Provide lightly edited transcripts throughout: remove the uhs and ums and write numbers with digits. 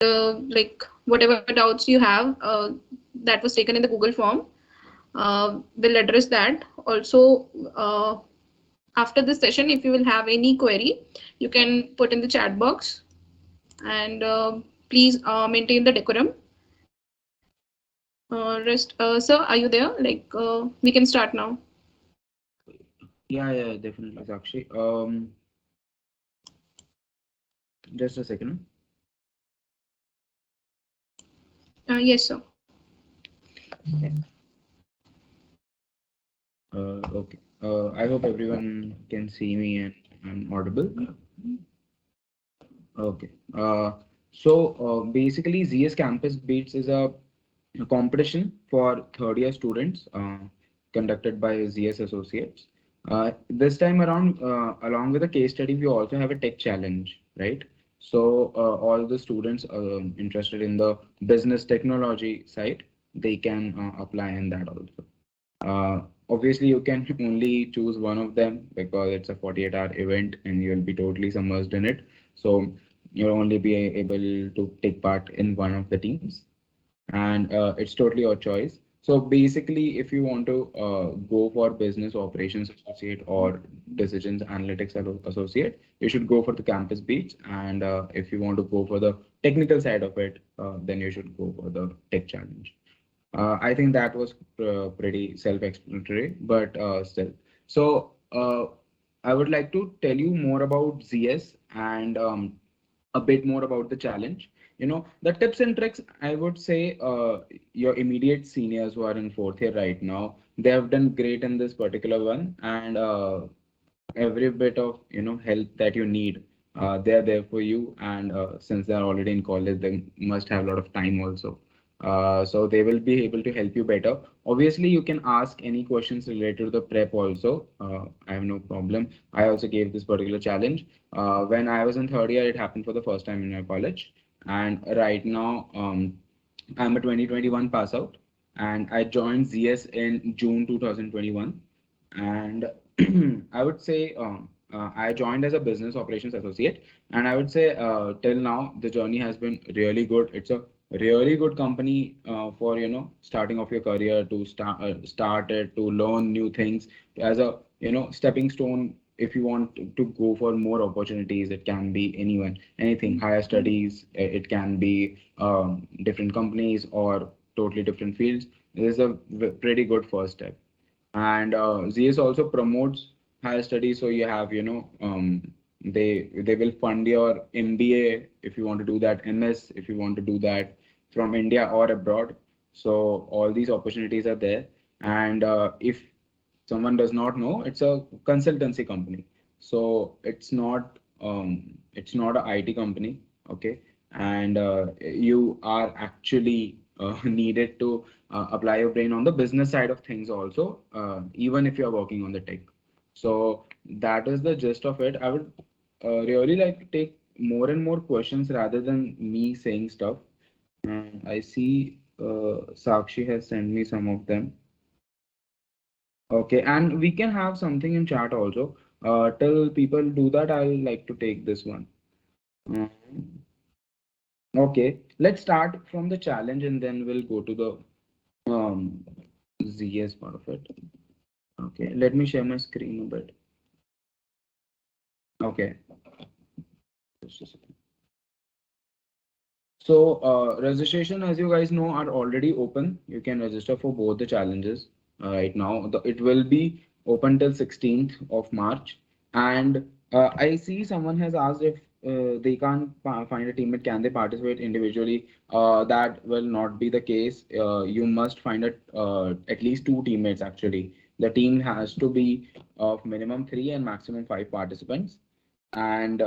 like whatever doubts you have that was taken in the Google form, we'll address that. Also, after this session, if you will have any query, you can put in the chat box, and please maintain the decorum. Sir, are you there? Like, we can start now. Yeah, definitely, Sakshi. Just a second. Yes, sir. Okay. I hope everyone can see me and I'm audible. Okay. Basically, ZS Campus Beats is a competition for third year students conducted by ZS Associates. This time around, along with a case study, we also have a tech challenge, right? So all the students interested in the business technology side, they can apply in that also. Obviously, you can only choose one of them because it's a 48-hour event and you'll be totally submerged in it. So you'll only be able to take part in one of the teams, and it's totally your choice. So basically, if you want to go for business operations associate or decisions analytics associate, you should go for the campus beats. And if you want to go for the technical side of it, then you should go for the tech challenge. I think that was pretty self-explanatory, but still. So I would like to tell you more about ZS and a bit more about the challenge. The tips and tricks, I would say your immediate seniors who are in fourth year right now, they have done great in this particular one, and every bit of help that you need, they're there for you. And since they're already in college, they must have a lot of time also. So they will be able to help you better. Obviously, you can ask any questions related to the prep also. I have no problem. I also gave this particular challenge. When I was in third year, it happened for the first time in my college. And right now, I'm a 2021 pass out, and I joined ZS in June 2021. And I would say I joined as a business operations associate, and I would say till now the journey has been really good. It's a really good company for starting off your career, to start it, to learn new things as a stepping stone. If you want to go for more opportunities, it can be anything, higher studies. It can be different companies or totally different fields. This is a pretty good first step. And ZS also promotes higher studies. So you have they will fund your MBA if you want to do that, MS if you want to do that from India or abroad. So all these opportunities are there. And if someone does not know, it's a consultancy company. So it's not a IT company. Okay. And you are actually needed to apply your brain on the business side of things also, even if you're working on the tech. So that is the gist of it. I would really like to take more and more questions rather than me saying stuff. I see Sakshi has sent me some of them. Okay, and we can have something in chat also. Till people do that, I'll like to take this one. Mm, Okay, let's start from the challenge and then we'll go to the ZS part of it. Okay, let me share my screen a bit. Okay, just a second. So registration, as you guys know, are already open. You can register for both the challenges right now. It will be open till 16th of March. And I see someone has asked if they can't find a teammate, can they participate individually? That will not be the case. You must find at least two teammates actually. The team has to be of minimum three and maximum five participants. And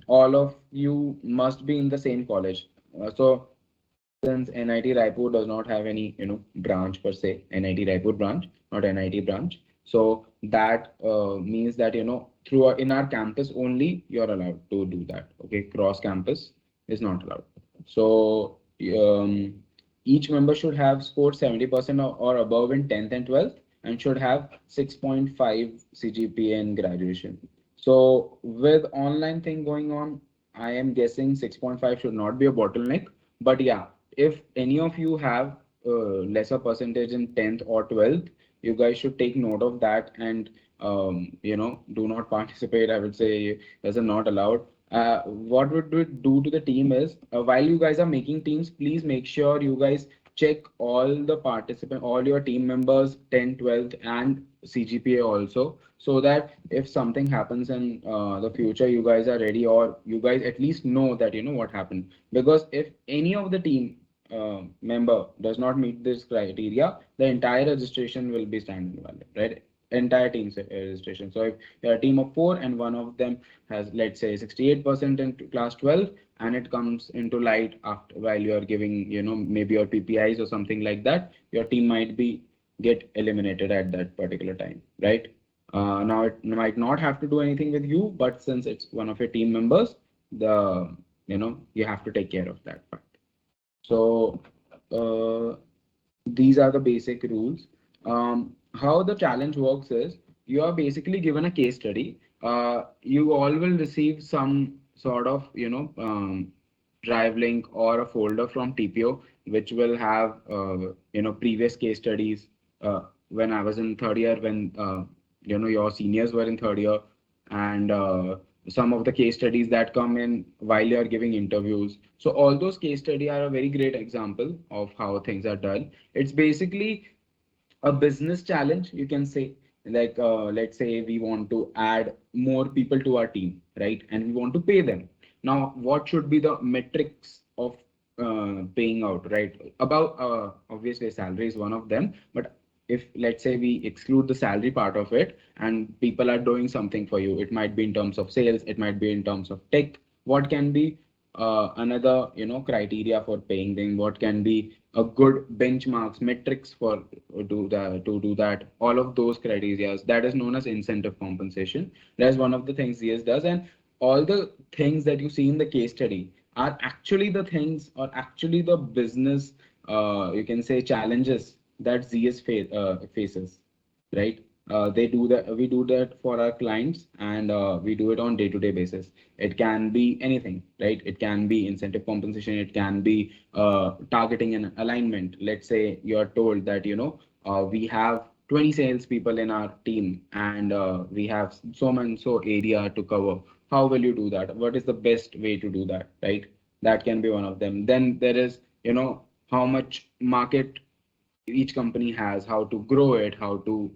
all of you must be in the same college. So since NIT Raipur does not have any, branch per se, NIT Raipur branch, not NIT branch. So that means that, through in our campus only, you're allowed to do that. Okay, cross campus is not allowed. So each member should have scored 70% or above in 10th and 12th and should have 6.5 CGPA in graduation. So with online thing going on, I am guessing 6.5 should not be a bottleneck. But yeah, if any of you have lesser percentage in 10th or 12th, you guys should take note of that and do not participate. I would say as a not allowed. What would we do to the team is while you guys are making teams, please make sure you guys check all the participant, all your team members, 10th, 12th, and CGPA also, so that if something happens in the future, you guys are ready, or you guys at least know that you know what happened. Because if any of the team member does not meet this criteria, the entire registration will be stand invalid, right? Entire team's registration. So if you're a team of four and one of them has, let's say, 68% in class 12, and it comes into light after while you are giving, maybe your PPIs or something like that, your team might be get eliminated at that particular time, right? Now it might not have to do anything with you, but since it's one of your team members, you have to take care of that part. So uh, these are the basic rules. How the challenge works is you are basically given a case study. You all will receive some sort of drive link or a folder from TPO, which will have previous case studies. When I was in third year, when your seniors were in third year, and some of the case studies that come in while you are giving interviews. So all those case studies are a very great example of how things are done. It's basically a business challenge, you can say. Like let's say we want to add more people to our team, right? And we want to pay them. Now what should be the metrics of paying out, right? About obviously salary is one of them, but if let's say we exclude the salary part of it and people are doing something for you, it might be in terms of sales, it might be in terms of tech. What can be another criteria for paying them? What can be a good benchmarks metrics for to do that? All of those criteria, that is known as incentive compensation. That's one of the things CS does. And all the things that you see in the case study are actually the things, or actually the business you can say challenges that ZS faces, right? They do that. We do that for our clients, and we do it on day-to-day basis. It can be anything, right? It can be incentive compensation. It can be targeting and alignment. Let's say you are told that we have 20 salespeople in our team, and we have so and so area to cover. How will you do that? What is the best way to do that, right? That can be one of them. Then there is how much market each company has, how to grow it, how to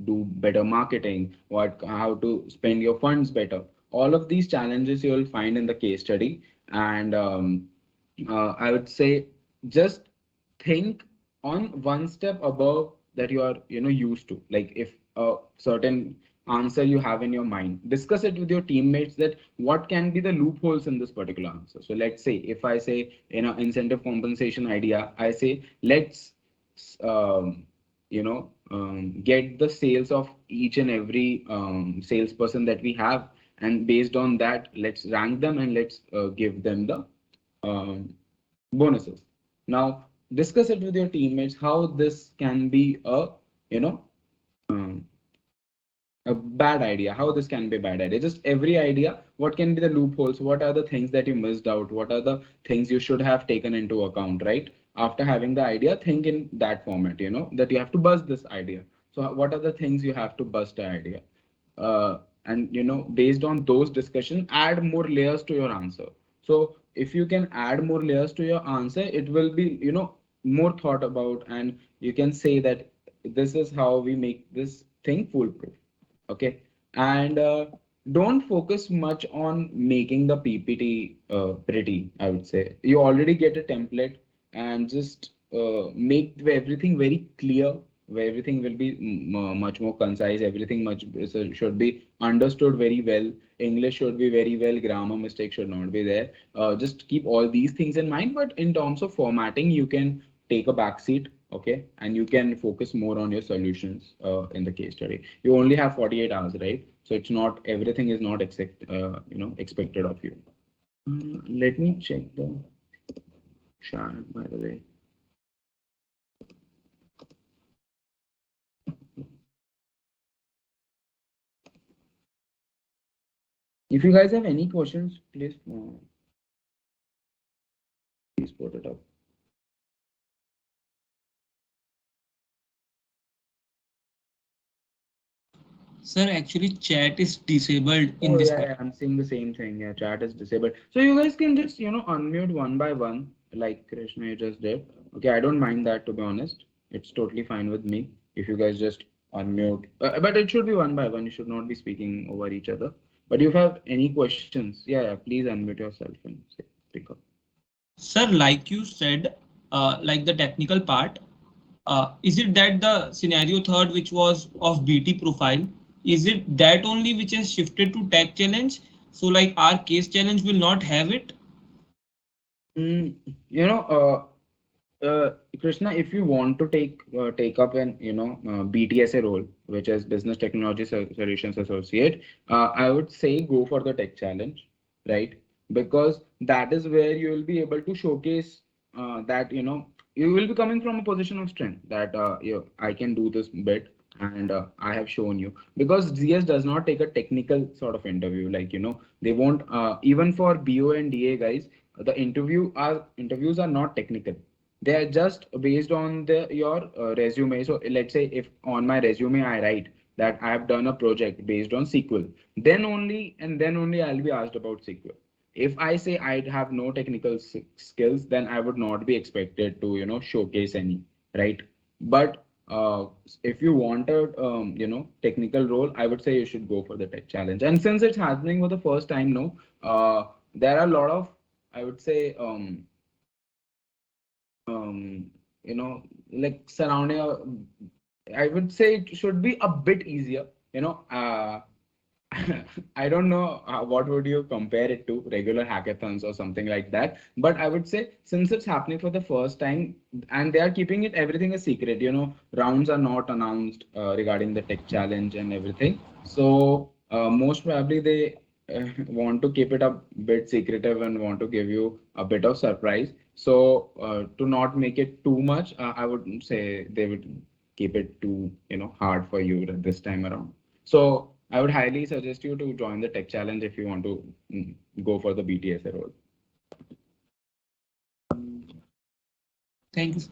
do better marketing, how to spend your funds better. All of these challenges you will find in the case study. And I would say just think on one step above that you are used to. Like if a certain answer you have in your mind, discuss it with your teammates that what can be the loopholes in this particular answer. So let's say if I say incentive compensation idea, I say let's get the sales of each and every salesperson that we have, and based on that let's rank them and let's give them the um, bonuses. Now discuss it with your teammates how this can be a you know um, a bad idea, how this can be a bad idea. Just every idea, what can be the loopholes, what are the things that you missed out, what are the things you should have taken into account, right? After having the idea, think in that format, that you have to bust this idea. So what are the things you have to bust the idea? And based on those discussion, add more layers to your answer. So if you can add more layers to your answer, it will be more thought about, and you can say that this is how we make this thing foolproof. Okay. And don't focus much on making the PPT pretty, I would say. You already get a template, and just make everything very clear, where everything will be much more concise. Everything should be understood very well. English should be very well. Grammar mistake should not be there. Just keep all these things in mind. But in terms of formatting, you can take a back seat, okay, and you can focus more on your solutions in the case study. You only have 48 hours, right? So it's not everything is not expected of you. Let me check the chat, by the way. If you guys have any questions, please put it up. Sir, actually chat is disabled in Oh this yeah, part. yeah, I'm seeing the same thing. Yeah, chat is disabled. So you guys can just, unmute one by one, like Krishna you just did. Okay, I don't mind that, to be honest. It's totally fine with me if you guys just unmute. But it should be one by one. You should not be speaking over each other. But if you have any questions, yeah, please unmute yourself and speak up. Sir, like you said, like the technical part, is it that the scenario third, which was of BT profile, is it that only which has shifted to tech challenge? So like our case challenge will not have it? Mm, you know, Krishna, if you want to take up an BTSA role, which is Business Technology Solutions Associate, I would say go for the tech challenge, right? Because that is where you will be able to showcase that you will be coming from a position of strength that I can do this bit and I have shown you. Because GS does not take a technical sort of interview, like they won't even for BO and DA guys, the interviews are not technical. They are just based on your resume. So let's say if on my resume I write that I have done a project based on SQL, then only I'll be asked about SQL. If I say I have no technical skills, then I would not be expected to showcase any, right? But if you want a technical role, I would say you should go for the tech challenge. And since it's happening for the first time, no, there are a lot of, I would say, um, like surrounding I would say it should be a bit easier. I don't know what would you compare it to, regular hackathons or something like that. But I would say since it's happening for the first time and they are keeping it everything a secret, rounds are not announced regarding the tech challenge and everything. So most probably they want to keep it a bit secretive and want to give you a bit of surprise. So to not make it too much, I would say they would keep it too hard for you this time around. So I would highly suggest you to join the tech challenge if you want to go for the BTSA role. Thank you, sir.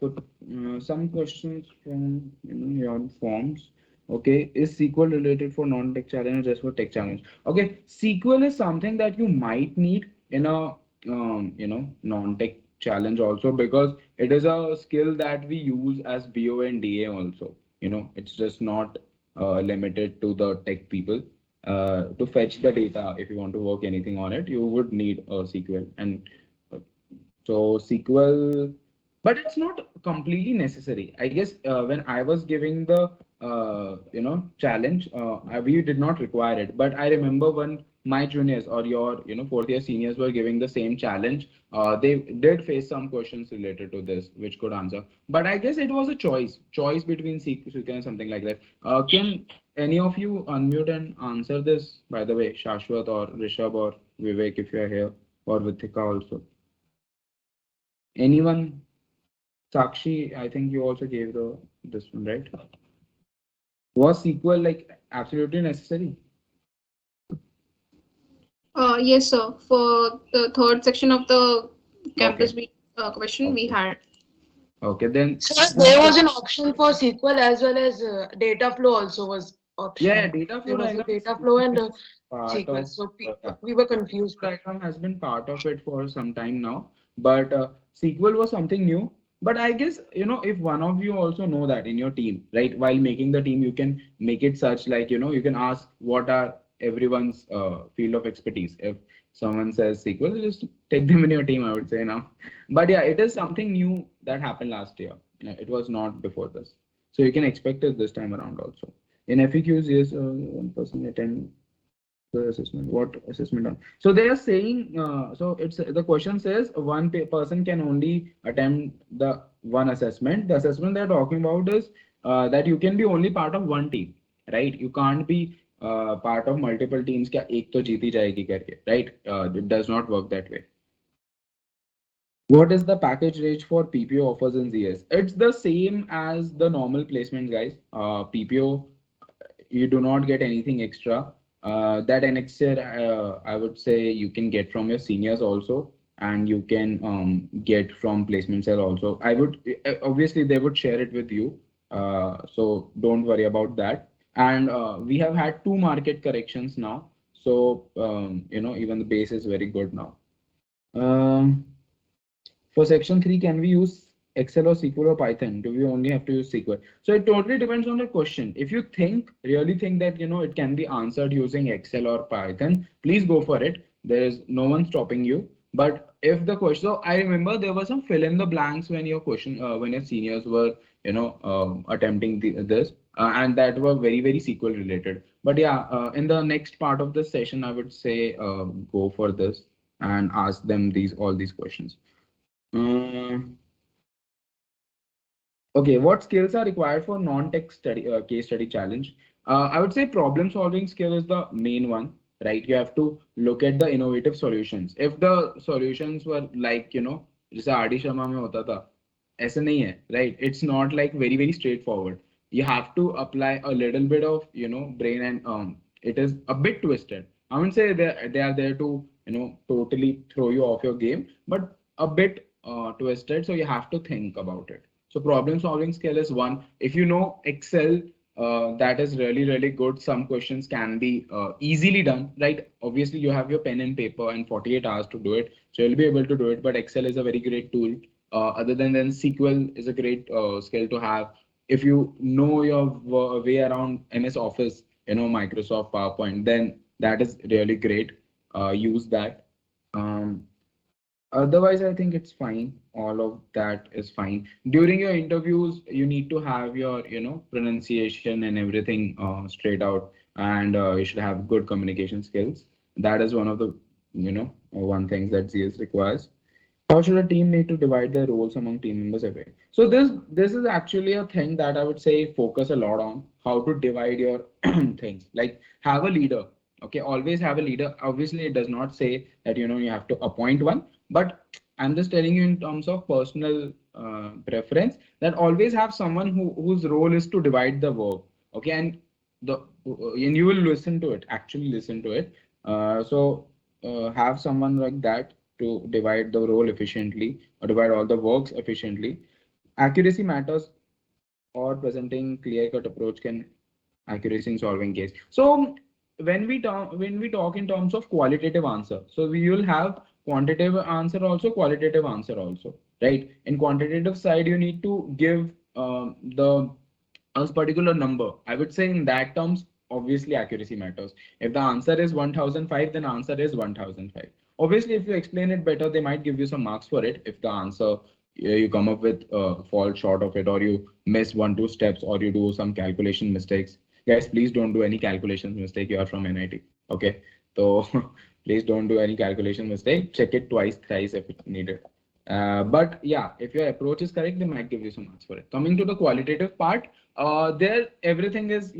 So some questions from your forms. Okay, is SQL related for non-tech challenge or just for tech challenge? Okay, SQL is something that you might need in a non-tech challenge also because it is a skill that we use as BO and DA also. It's just not limited to the tech people. To fetch the data, if you want to work anything on it, you would need a SQL and uh, so SQL, but it's not completely necessary. I guess when I was giving the challenge, we did not require it. But I remember when my juniors or your fourth year seniors were giving the same challenge, they did face some questions related to this, which could answer. But I guess it was a choice between SQL and something like that. Can any of you unmute and answer this? By the way, Shashwat or Rishabh or Vivek, if you are here, or Vitika also. Anyone? Sakshi, I think you also gave the this one, right? Was SQL like absolutely necessary? Yes, sir. For the third section of the Okay. campus question, we Okay. had. Okay. Then So there was an option for SQL as well as data flow also was yeah, optional. data There flow was a diagram data flow and part SQL. of So yeah. we were confused by Diagram has been part of it for some time now, but SQL was something new. But I guess if one of you also know that in your team, right, while making the team, you can make it such like you can ask what are everyone's field of expertise. If someone says SQL, just take them in your team. I would say now, but yeah, it is something new that happened last year. Yeah, it was not before this, so you can expect it this time around also. In FAQs, yes, one person attend the assessment. What assessment on? So they are saying. So it's the question says one person can only attempt the one assessment. The assessment they're talking about is that you can be only part of one team, right? You can't be part of multiple teams. क्या एक तो जीती जाएगी करके, right? It does not work that way. What is the package range for PPO offers in ZS? It's the same as the normal placement, guys. PPO, you do not get anything extra. That annexure, I would say you can get from your seniors also, and you can get from placement cell also. I would obviously they would share it with you, so don't worry about that. And we have had two market corrections now, so even the base is very good now. Um, for section 3, can we use Excel or SQL or Python? Do we only have to use SQL? So it totally depends on the question. If you really think that it can be answered using Excel or Python, please go for it. There is no one stopping you. But if the question, so I remember there was some fill in the blanks when when your seniors were, attempting this, and that were very, very SQL related. But yeah, in the next part of the session, I would say go for this and ask them all these questions. Mm, okay, what skills are required for non-tech study case study challenge? I would say problem solving skill is the main one, right? You have to look at the innovative solutions. If the solutions were like, जैसे R D Sharma में होता था, ऐसे नहीं है, right? It's not like very, very straightforward. You have to apply a little bit of, brain, and it is a bit twisted. I wouldn't say they are there to, totally throw you off your game, but a bit twisted. So you have to think about it. So problem solving skill is one. If you know Excel, that is really, really good. Some questions can be easily done, right? Obviously, you have your pen and paper and 48 hours to do it. So you'll be able to do it. But Excel is a very great tool. Other than then, SQL is a great skill to have. If you know your way around MS Office, Microsoft PowerPoint, then that is really great. Use that. Um, Otherwise, I think it's fine. All of that is fine. During your interviews, you need to have your, pronunciation and everything straight out, and you should have good communication skills. That is one of the, one things that CS requires. How should a team need to divide their roles among team members away? So this is actually a thing that I would say focus a lot on how to divide your things. Like have a leader. Okay, always have a leader. Obviously, it does not say that you have to appoint one, but I'm just telling you in terms of personal preference that always have someone whose role is to divide the work. Okay, and you will listen to it. Actually, listen to it. Have someone like that to divide the role efficiently or divide all the works efficiently. Accuracy matters, or presenting clear-cut approach can accuracy in solving case. So when we talk in terms of qualitative answer, so we will have quantitative answer also, qualitative answer also, right? In quantitative side, you need to give the a particular number. I would say in that terms, obviously accuracy matters. If the answer is 1005, then answer is 1005. Obviously, if you explain it better, they might give you some marks for it. If the answer you come up with fall short of it, or you miss 1 2 steps, or you do some calculation mistakes. Guys, please don't do any calculations mistake. You are from NIT. Okay. So please don't do any calculation mistake. Check it twice, thrice if it's needed. But yeah, if your approach is correct, they might give you some marks for it. Coming to the qualitative part, there everything is,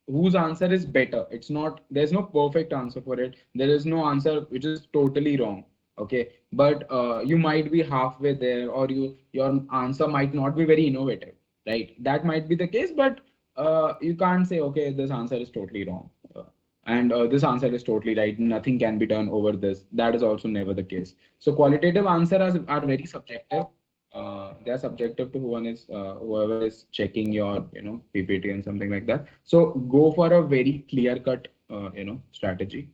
whose answer is better. It's not, there's no perfect answer for it. There is no answer which is totally wrong. Okay. But you might be halfway there, or your answer might not be very innovative, right? That might be the case, but you can't say, okay, this answer is totally wrong. And this answer is totally right. Nothing can be done over this. That is also never the case. So qualitative answers are very subjective. They are subjective to whoever is checking your PPT and something like that. So go for a very clear cut strategy.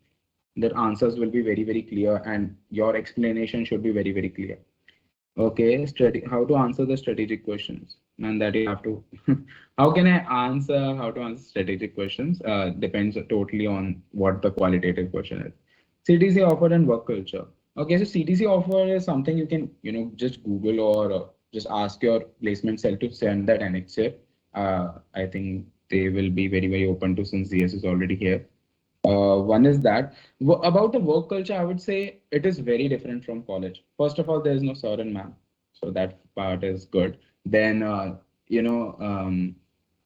Their answers will be very, very clear, and your explanation should be very, very clear. Okay, how to answer the strategic questions, and that you have to. How can I answer how to answer strategic questions? Depends totally on what the qualitative question is. CTC offer and work culture. Okay, so CTC offer is something you can just Google, or just ask your placement cell to send that annexure. I think they will be very, very open to, since CS is already here. One is that about the work culture, I would say it is very different from college. First of all, there is no sir and ma'am, so that part is good. Then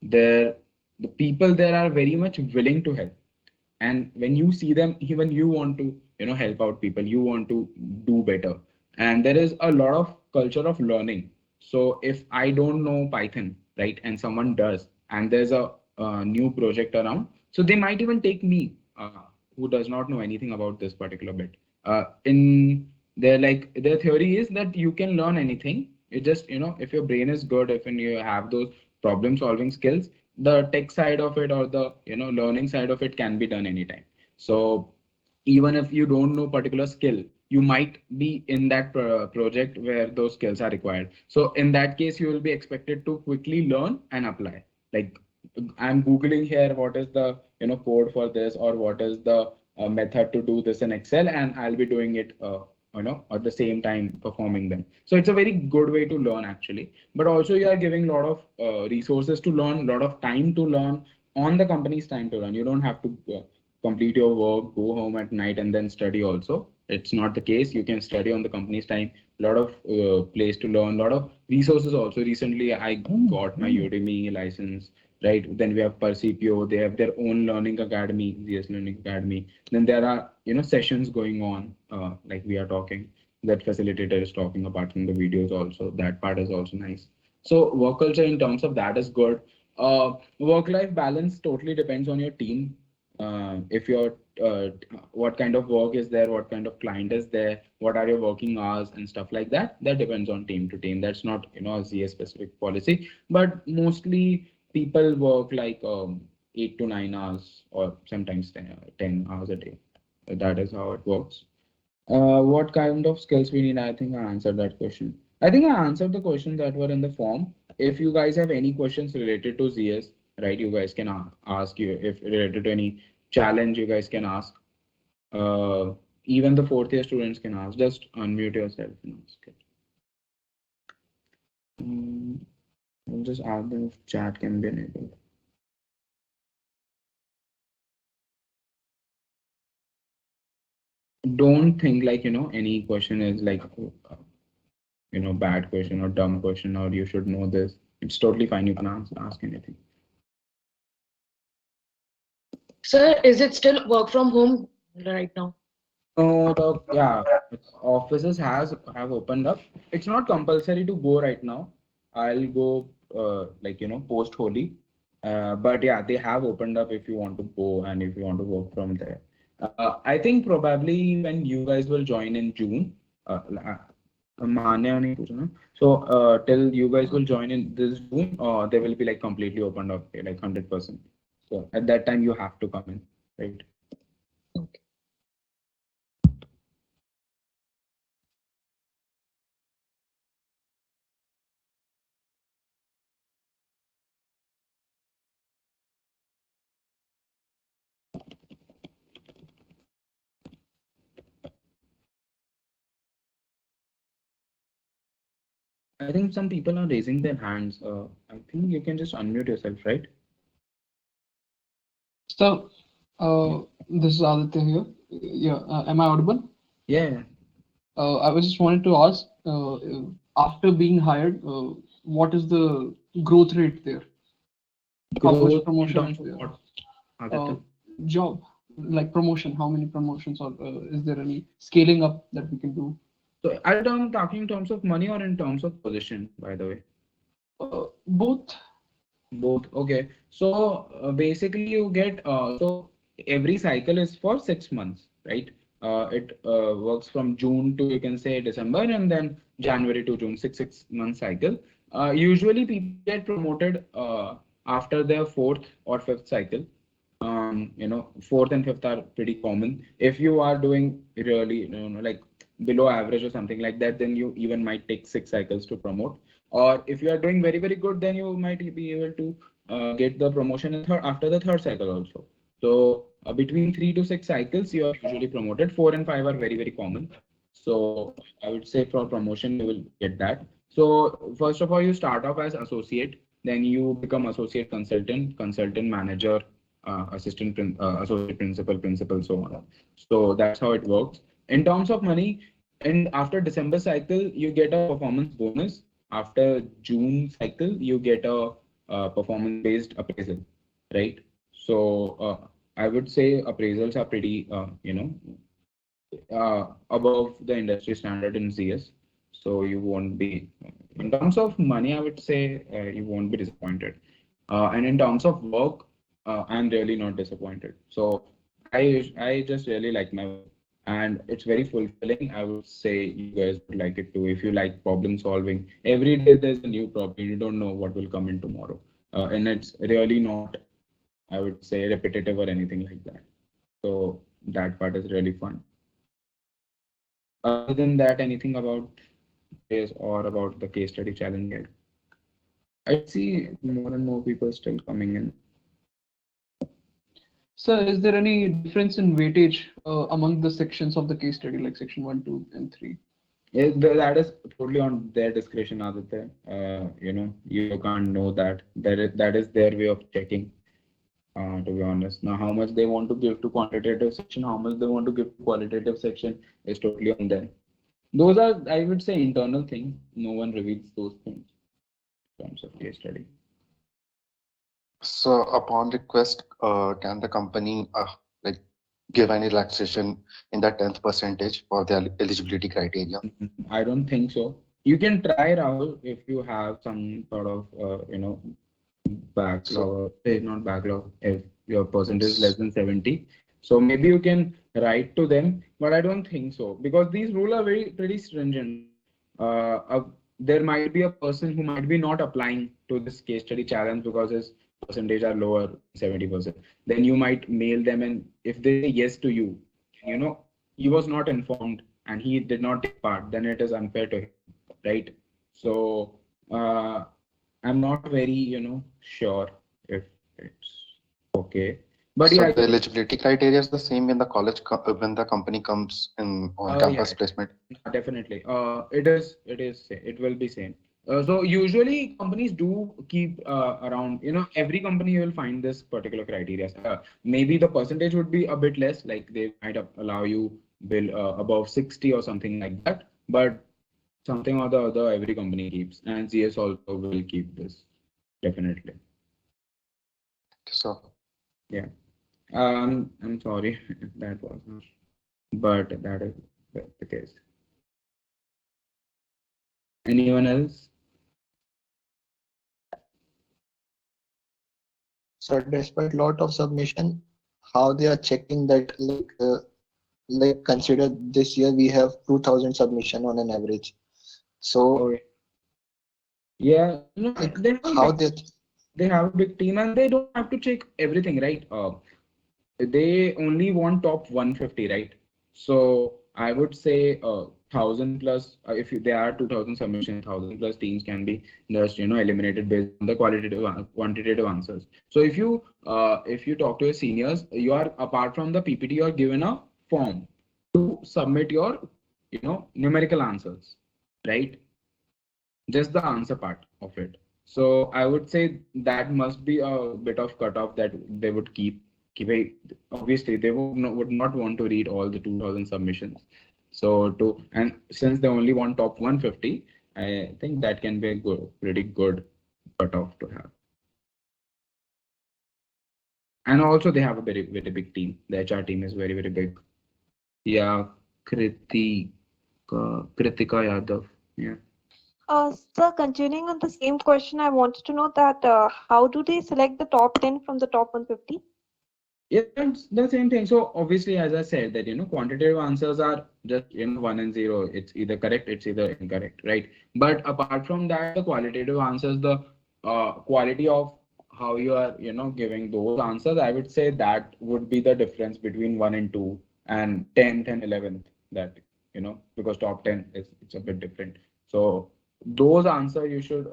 there the people there are very much willing to help, and when you see them, even you want to help out people. You want to do better. and there is a lot of culture of learning. So if I don't know Python, right, and someone does, and there's a new project around, so they might even take me, who does not know anything about this particular bit. In their like their theory is that you can learn anything. It just, if your brain is good, if you have those problem solving skills, the tech side of it or the learning side of it can be done anytime. So even if you don't know particular skill, you might be in that project where those skills are required. So in that case, you will be expected to quickly learn and apply. Like, I'm googling here what is the code for this, or what is the method to do this in Excel, and I'll be doing it at the same time performing them. So it's a very good way to learn actually. But also you are giving a lot of resources to learn, a lot of time to learn, on the company's time to learn. You don't have to complete your work, go home at night, and then study also. It's not the case. You can study on the company's time. A lot of place to learn, a lot of resources also. Recently, I got my Udemy license, right? Then we have Percipio. They have their own learning academy, ZS Learning Academy. Then there are, sessions going on, like we are talking, that facilitator is talking apart from the videos also. That part is also nice. So work culture in terms of that is good. Work-life balance totally depends on your team. If you're what kind of work is there, what kind of client is there, what are your working hours and stuff like that. That depends on team to team. That's not a ZA specific policy, but mostly people work like 8 to 9 hours, or sometimes 10 hours a day. That is how it works. What kind of skills we need? I think I answered that question. I think I answered the questions that were in the form. If you guys have any questions related to ZS, right, you guys can ask. You if related to any challenge, you guys can ask. Even the fourth year students can ask. Just unmute yourself and ask it. I'll just ask them if chat can be enabled. Don't think like any question is like bad question or dumb question, or you should know this. It's totally fine. You can ask anything. Sir, is it still work from home right now? Yeah, offices have opened up. It's not compulsory to go right now. I'll go like post Holi. But yeah, they have opened up if you want to go and if you want to work from there. I think probably when you guys will join in June, Manya ne pucha na. So till you guys will join in this June, they will be like completely opened up, like 100%. So at that time you have to come in, right? Okay. I think some people are raising their hands. I think you can just unmute yourself, right? So, this is Aditya here. Yeah, am I audible? Yeah. I was just wanted to ask, after being hired, what is the growth rate there? How much Growth in promotion terms is of there? what? Aditya? Job, like promotion, how many promotions, or is there any scaling up that we can do? So are you talking in terms of money or in terms of position, by the way? Both. Both. Okay. So basically you get so every cycle is for 6 months, right? It works from June to, you can say, December, and then January to June, six month cycle. Usually people get promoted after their fourth or fifth cycle. Fourth and fifth are pretty common. If you are doing really, like below average or something like that, then you even might take 6 cycles to promote. Or if you are doing very, very good, then you might be able to get the promotion after the third cycle also. So between 3 to 6 cycles, you are usually promoted. 4 and 5 are very, very common. So I would say for promotion, you will get that. So first of all, you start off as associate, then you become associate consultant, consultant manager, associate principal, principal, so on. So that's how it works. In terms of money, and after December cycle, you get a performance bonus. After June cycle, you get a, performance-based appraisal, right? So I would say appraisals are pretty, above the industry standard in CS. So you won't be, in terms of money, I would say you won't be disappointed. And in terms of work, I'm really not disappointed. So I just really like my work, and it's very fulfilling. I would say you guys would like it too. If you like problem solving, every day there's a new problem. You don't know what will come in tomorrow, and it's really not, I would say, repetitive or anything like that. So that part is really fun. Other than that, anything about this or about the case study challenge guide? I see more and more people still coming in. So, is there any difference in weightage among the sections of the case study, like section 1, 2, and 3? That is totally on their discretion, Aditya. You can't know that. That is their way of checking, to be honest. Now, how much they want to give to quantitative section, how much they want to give to qualitative section is totally on them. Those are, I would say, internal things. No one reveals those things in terms of case study. So upon request, can the company like give any relaxation in the 10th percentage for the eligibility criteria? I don't think so. You can try, Rahul, if you have some sort of, So backlog, not backlog, if your percentage is less it's than 70. So maybe you can write to them, but I don't think so because these rules are very pretty stringent, right? There might be a person who might be not applying to this case study challenge because his percentage are lower, 70%. Then you might mail them, and if they say yes to you, you know, he was not informed and he did not take part, then it is unfair to him, right? So I'm not very, sure if it's okay. But so yeah, the eligibility criteria is the same when the when the company comes in on yeah, campus placement. yeah, definitely. It will be same. So usually companies do keep around, every company you will find this particular criteria. Maybe the percentage would be a bit less, like they might allow you bill above 60 or something like that. But something or the other, every company keeps, and CS also will keep this definitely. So Yeah. I'm sorry if that was not, but that is the case. Anyone else? So despite lot of submission, how they are checking that like consider this year we have 2000 submission on an average. So Oh, yeah. like They have a how big, they they have a big team, and they don't have to check everything, right? They only want top 150, right? So I would say 1000 plus. If there are 2000 submissions, 1000 plus teams can be just eliminated based on the qualitative quantitative answers. So if you talk to your seniors, you are, apart from the PPT, you are given a form to submit your numerical answers, right? Just the answer part of it. So I would say that must be a bit of cutoff that they would keep it. Obviously, they would not want to read all the 2000 submissions. So and since they only want top 150, I think that can be a pretty good cutoff to have. And also they have a very very big team. The HR team is very very big. Yeah, Kritika Yadav. Yeah. Sir, continuing on the same question, I wanted to know that how do they select the top 10 from the top 150? Yeah, it's the same thing. So obviously, as I said, that quantitative answers are just one and zero. It's either correct, it's either incorrect, right? But apart from that, the qualitative answers, the quality of how you are giving those answers, I would say that would be the difference between 1 and 2 and 10th and 11th. That because top 10 is it's a bit different. So those answers you should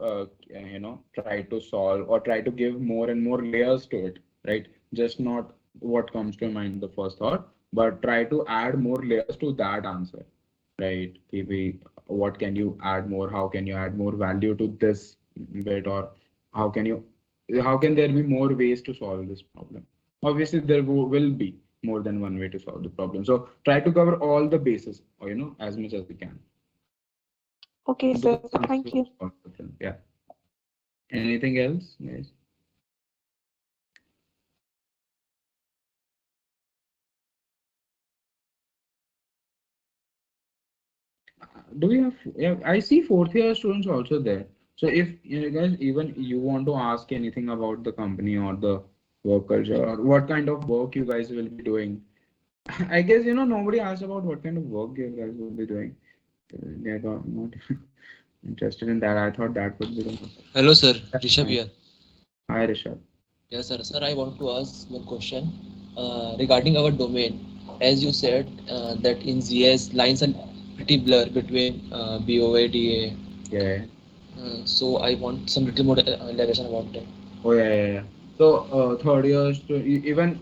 try to solve or try to give more and more layers to it, right? Just not what comes to mind the first thought, but try to add more layers to that answer, right? Maybe what can you add more? How can you add more value to this bit, or how can you, how can there be more ways to solve this problem? Obviously, there will be more than one way to solve the problem. So try to cover all the bases, or as much as you can. Okay, Those sir. answers Thank will you. solve the problem. Yeah. Anything else, guys? Do we have? Yeah, I see fourth year students also there. So if you guys even you want to ask anything about the company or the work culture or what kind of work you guys will be doing, I guess nobody asked about what kind of work you guys will be doing. They are not interested in that. I thought that would be the most. Hello, sir. That's Rishabh fine. here. Hi, Rishabh. Yes, sir. Sir, I want to ask one question regarding our domain. As you said, that in ZS lines are pretty blur between BOA, DA. Yeah. So I want some little more elaboration about that. Oh yeah. So third year, even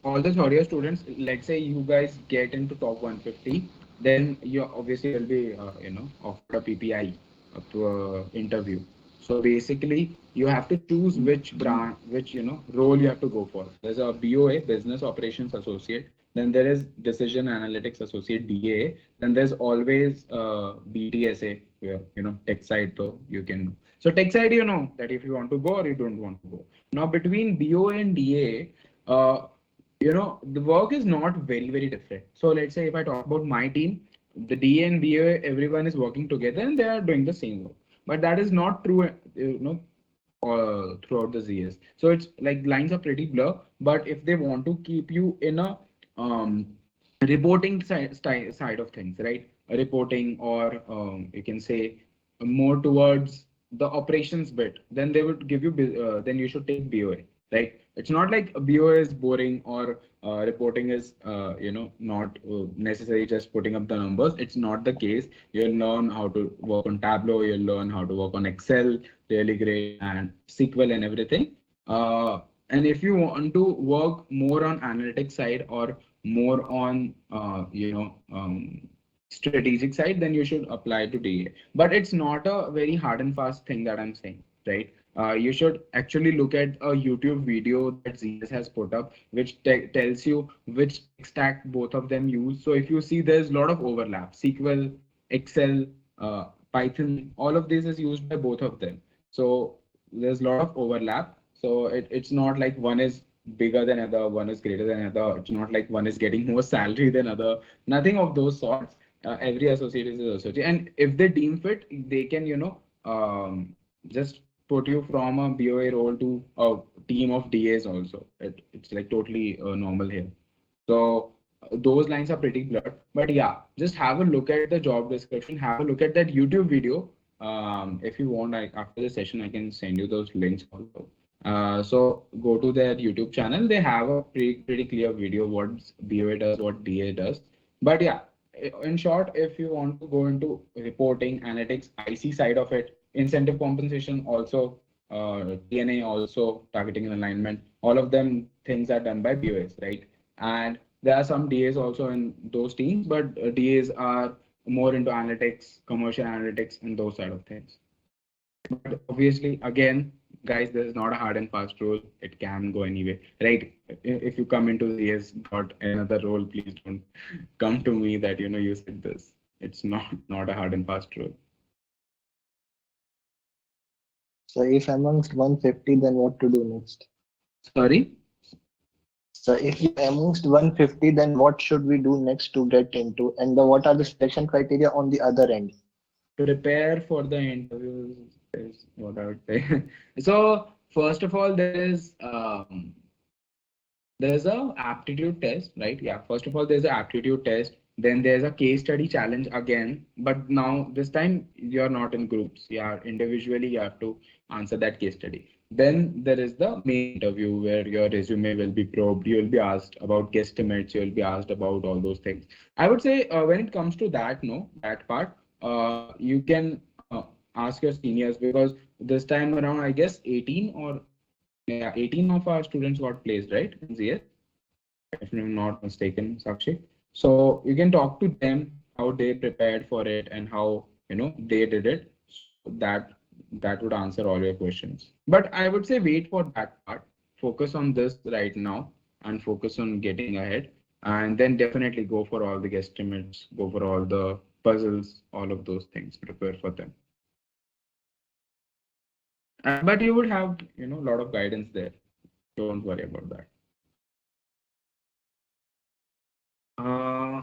all the third year students. Let's say you guys get into top 150, then you obviously will be offered a PPI up to a interview. So basically, you have to choose which branch, which role you have to go for. There's a BOA, Business Operations Associate. Then there is Decision Analytics Associate, BA. Then there's always BTSA, where tech side, so you can. So tech side, that if you want to go or you don't want to go. Now between BOA and DA, the work is not very, very different. So let's say if I talk about my team, the DA and BOA, everyone is working together and they are doing the same work. But that is not true, throughout the ZS. So it's like lines are pretty blur. But if they want to keep you in a um, reporting side of things, right? Reporting or you can say more towards the operations bit, then they would give you then you should take BOA, right? It's not like BOA is boring or reporting is not necessary just putting up the numbers. It's not the case. You'll learn how to work on Tableau, you'll learn how to work on Excel really great, and SQL and everything. And if you want to work more on analytics side or more on strategic side, then you should apply to DA. But it's not a very hard and fast thing that I'm saying, right? You should actually look at a YouTube video that ZS has put up, which tells you which tech stack both of them use. So if you see, there's a lot of overlap. SQL, Excel, Python, all of this is used by both of them. So there's a lot of overlap. So it's not like one is bigger than other, one is greater than other. It's not like one is getting more salary than other. Nothing of those sorts. Every associate is an associate, and if they deem fit, they can just put you from a BOA role to a team of DAs also. It's like totally normal here. So those lines are pretty blurred. But yeah, just have a look at the job description. Have a look at that YouTube video. If you want, after the session, I can send you those links also. So go to their YouTube channel. They have a pretty clear video what BOA does, what DA does. But yeah, in short, if you want to go into reporting, analytics, IC side of it, incentive compensation also, TNA also, targeting and alignment, all of them things are done by BOS, right? And there are some DAs also in those teams, but DAs are more into analytics, commercial analytics, and those side of things. But obviously, again, guys, this is not a hard and fast rule. It can go anyway, right? If you come into the yes, got another role, please don't come to me that you said this. It's not a hard and fast rule. So if amongst 150, then what to do next? Sorry. So if you amongst 150, then what should we do next to get into? And what are the selection criteria on the other end? Prepare for the interviews is what I would say. So first of all, there's a aptitude test, right? Yeah, first of all, there's an aptitude test. Then there's a case study challenge again, but now this time you're not in groups. Yeah, individually you have to answer that case study. Then there is the main interview where your resume will be probed. You will be asked about guesstimates. You will be asked about all those things. I would say when it comes to that, no, that part, you can ask your seniors, because this time around, I guess 18 or yeah, 18 of our students got placed, right, in ZS, if I'm not mistaken, Sakshi. So you can talk to them how they prepared for it and how they did it. So that would answer all your questions. But I would say wait for that part. Focus on this right now and focus on getting ahead. And then definitely go for all the guesstimates, go for all the puzzles, all of those things. Prepare for them. But you would have a lot of guidance there. Don't worry about that. Uh,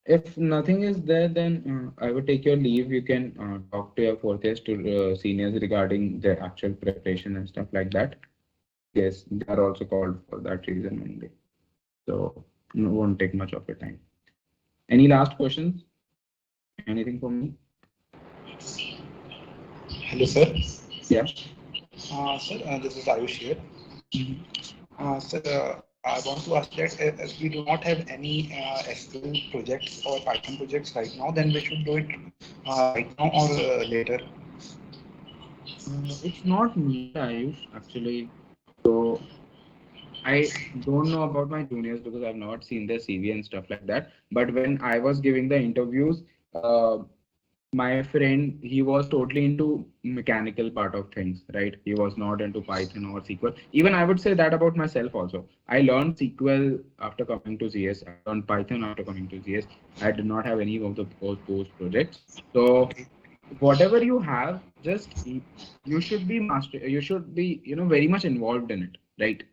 If nothing is there, then I would take your leave. You can talk to your fourth year seniors regarding their actual preparation and stuff like that. Yes, they are also called for that reason only. So won't take much of your time. Any last questions? Anything for me? Hello, sir. Yeah. Sir, this is Ayush here. Sir, I want to ask that as we do not have any SQL projects or Python projects right now, then we should do it right now or later. It's not needed, Ayush, actually. So I don't know about my juniors because I've not seen their CV and stuff like that. But when I was giving the interviews, my friend, he was totally into mechanical part of things, right? He was not into Python or SQL. Even I would say that about myself also. I learned SQL after coming to CS. I learned Python after coming to CS. I did not have any of those projects. So whatever you have, just you should be master. You should be, very much involved in it, right?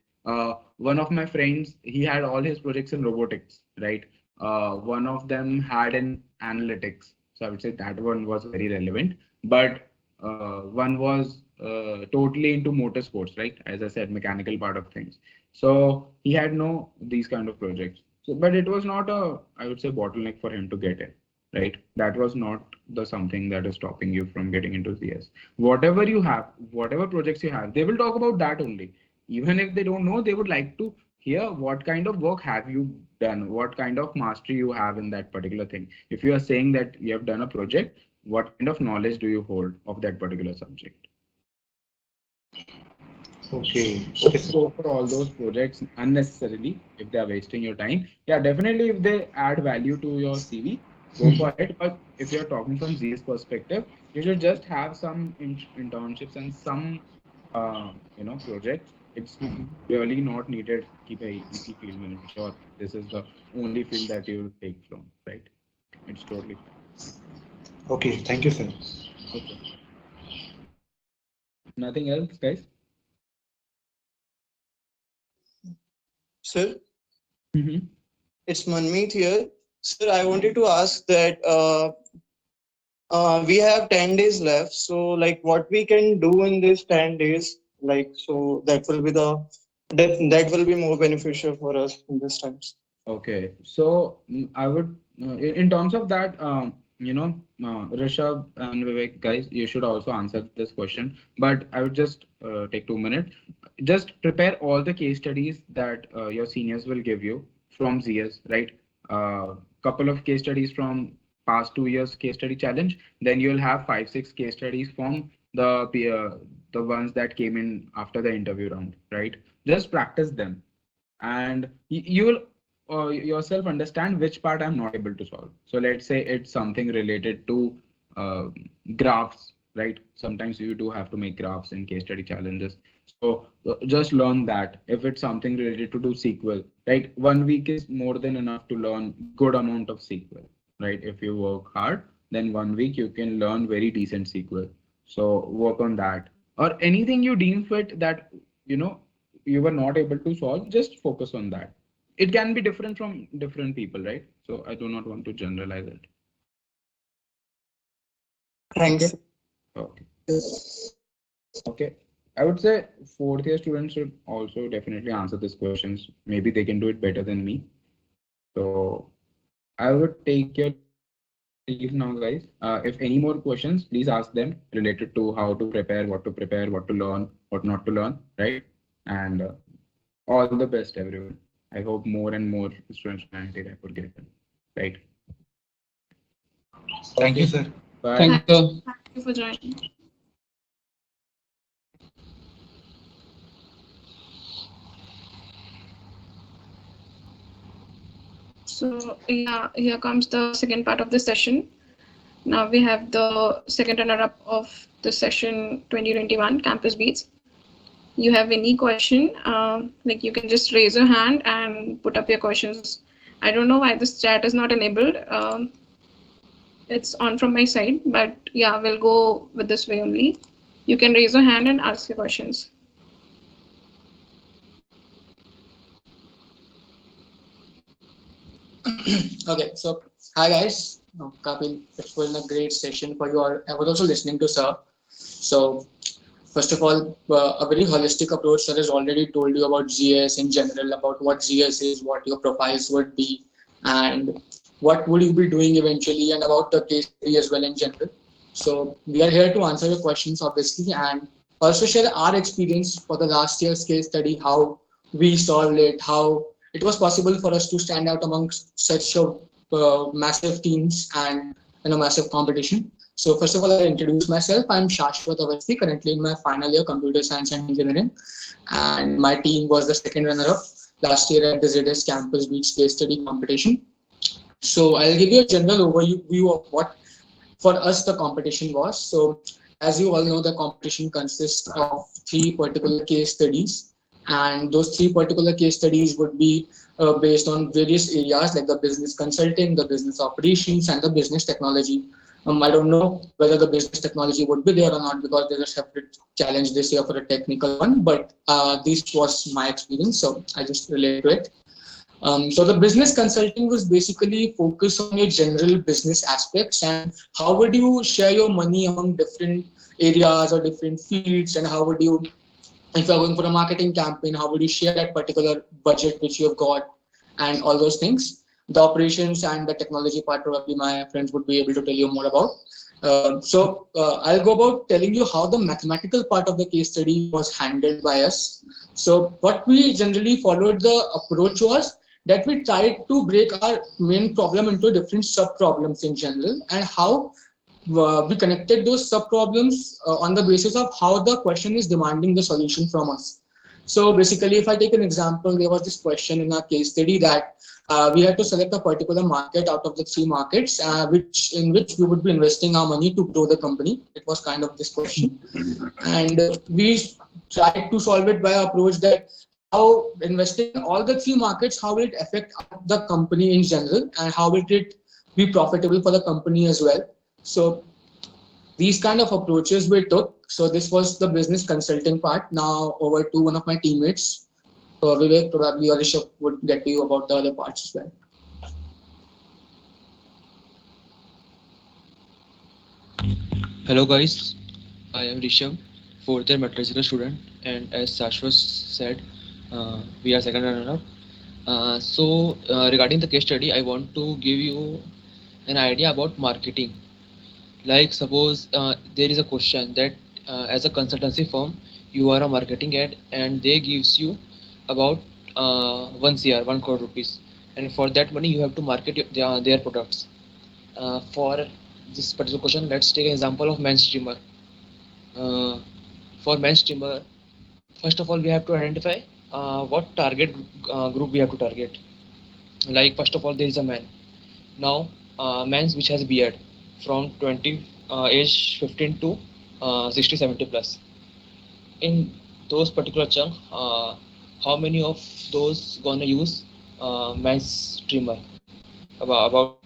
One of my friends, he had all his projects in robotics, right? One of them had in analytics, so I would say that one was very relevant. But one was totally into motorsports, right? As I said, mechanical part of things. So he had no these kind of projects. So, but it was not a, I would say, bottleneck for him to get in, right? That was not the something that is stopping you from getting into CS. Whatever you have, whatever projects you have, they will talk about that only. Even if they don't know, they would like to hear what kind of work have you done, what kind of mastery you have in that particular thing. If you are saying that you have done a project, what kind of knowledge do you hold of that particular subject? Okay. Don't go for all those projects unnecessarily if they are wasting your time. Yeah, definitely if they add value to your CV, go for it. But if you're talking from ZS perspective, you should just have some internships and some projects. It's really not needed. Keep a easy field manager, or this is the only field that you take from, right? It's totally fine. Okay. Thank you, sir. Okay. Nothing else, guys? Sir, Mm-hmm. it's Manmeet here. Sir, I wanted to ask that we have 10 days left. So, like, what we can do in these 10 days, like, so that will be that will be more beneficial for us in these times. Okay, so I would, in terms of that, Rishabh and Vivek, guys, you should also answer this question. But I would just take 2 minutes. Just prepare all the case studies that your seniors will give you from ZS, right? Couple of case studies from past 2 years case study challenge. Then you'll have 5, 6 case studies from the ones that came in after the interview round, right? Just practice them and you will yourself understand which part I'm not able to solve. So let's say it's something related to uh, graphs, right? Sometimes you do have to make graphs in case study challenges. So just learn that. If it's something related to do SQL, right? 1 week is more than enough to learn good amount of SQL, right? If you work hard, then 1 week you can learn very decent SQL. So work on that. Or anything you deem fit that you know you were not able to solve, just focus on that. It can be different from different people, right? So I do not want to generalize it. Thanks. Okay. Okay. I would say fourth year students should also definitely answer these questions. Maybe they can do it better than me. So I would take your leave now, guys. If any more questions, please ask them related to how to prepare, what to learn, what not to learn, right? And all the best, everyone. I hope more and more students from IIT would get them. Right. Thank you, sir. Bye. Thank you. Thank you for joining. So yeah, here comes the second part of the session. Now we have the second runner-up of the session 2021 Campus Beats. You have any question, like you can just raise your hand and put up your questions. I don't know why this chat is not enabled. It's on from my side, but yeah, we'll go with this way only. You can raise your hand and ask your questions. Okay, so Hi guys, Kapil, it was a great session for you all. I was also listening to Sir. So first of all, a very holistic approach. Sir has already told you about GS in general, about what GS is, what your profiles would be, and what would you be doing eventually, and about the case study as well in general. So we are here to answer your questions, obviously, and also share our experience for the last year's case study, how we solved it, how it was possible for us to stand out amongst such a massive teams and massive competition. So first of all, I'll introduce myself. I'm Shashwat Avasthi, currently in my final year computer science and engineering, and my team was the second runner-up last year at the ZS Campus Beach case study competition. So I'll give you a general overview of what for us the competition was. So as you all know, the competition consists of three particular case studies, and those three particular case studies would be based on various areas like the business consulting, the business operations, and the business technology. I don't know whether the business technology would be there or not because there's a separate challenge this year for a technical one, but this was my experience, so I just relate to it. So the business consulting was basically focused on your general business aspects and how would you share your money among different areas or different fields, and how would you, if you're going for a marketing campaign, how would you share that particular budget which you have got and all those things. The operations and the technology part probably my friends would be able to tell you more about. I'll go about telling you how the mathematical part of the case study was handled by us. So what we generally followed the approach was that we tried to break our main problem into different sub problems in general, and how we connected those sub problems on the basis of how the question is demanding the solution from us. So basically, if I take an example, there was this question in our case study that we had to select a particular market out of the three markets, in which we would be investing our money to grow the company. It was kind of this question, and we tried to solve it by an approach that how investing in all the three markets, how will it affect the company in general, and how will it be profitable for the company as well. So these kind of approaches we took. So this was the business consulting part. Now over to one of my teammates. Vivek, probably or Rishabh would get to you about the other parts as well. Hello guys, I am Rishabh, fourth year metallurgical student, and as Shashwat said, we are second runner-up. Regarding the case study, I want to give you an idea about marketing. Like suppose there is a question that as a consultancy firm, you are a marketing ad and they gives you about 1 CR, 1 crore rupees, and for that money you have to market their products. For this particular question, let's take an example of men's streamer. For men's streamer, first of all we have to identify what target group we have to target. Like first of all there is a man. Now men's which has beard from 20 age 15 to 60 70 plus. In those particular chunk, how many of those gonna use men's streamer about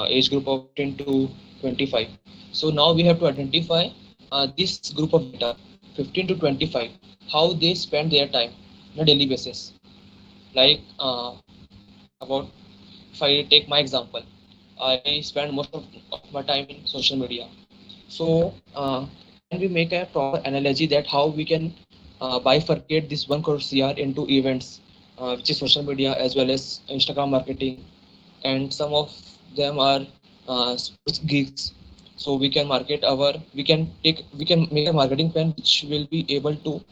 age group of 10 to 25. So now we have to identify this group of data 15 to 25, how they spend their time on a daily basis. Like about, if I take my example, I spend most of my time in social media. So can we make a proper analogy that how we can bifurcate this 1 crore CR into events, which is social media as well as Instagram marketing, and some of them are sports gigs. So we can we can make a marketing plan which will be able to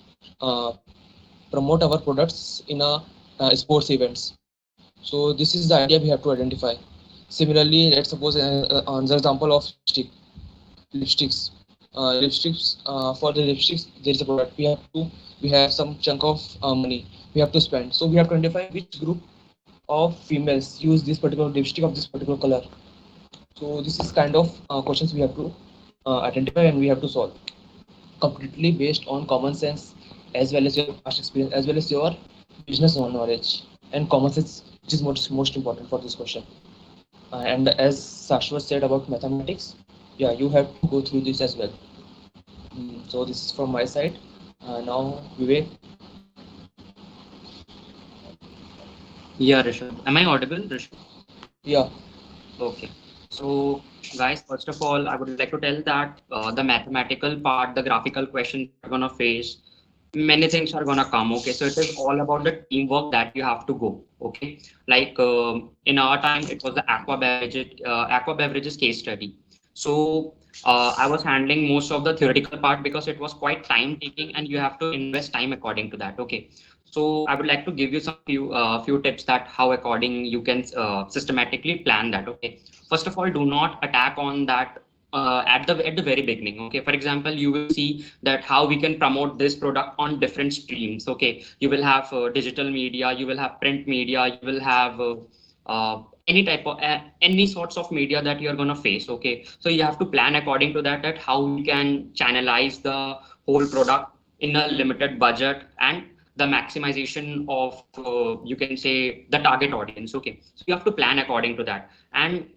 promote our products in a sports events. So this is the idea we have to identify. Similarly, let's suppose on the example of lipsticks. For the lipsticks, there is a product. We have some chunk of money we have to spend. So we have to identify which group of females use this particular lipstick of this particular color. So this is kind of questions we have to identify and we have to solve completely based on common sense as well as your past experience as well as your business knowledge and common sense, which is most important for this question. And as Shashwat said about mathematics, yeah, you have to go through this as well. So this is from my side. Now Vivek. Yeah, Rishabh. Am I audible, Rishabh? Yeah. Okay. So, guys, first of all, I would like to tell that the mathematical part, the graphical questions you're gonna face, many things are gonna come. Okay, so it is all about the teamwork that you have to go. Okay, like in our time, it was the aqua beverages case study. So I was handling most of the theoretical part because it was quite time taking and you have to invest time according to that. Okay, so I would like to give you some few tips that how according you can systematically plan that. Okay, first of all, do not attack on that at the very beginning. Okay, for example, you will see that how we can promote this product on different streams. Okay, you will have digital media, you will have print media, you will have any type of any sorts of media that you're going to face. Okay, so you have to plan according to that, that how you can channelize the whole product in a limited budget and the maximization of you can say the target audience. Okay, so you have to plan according to that, and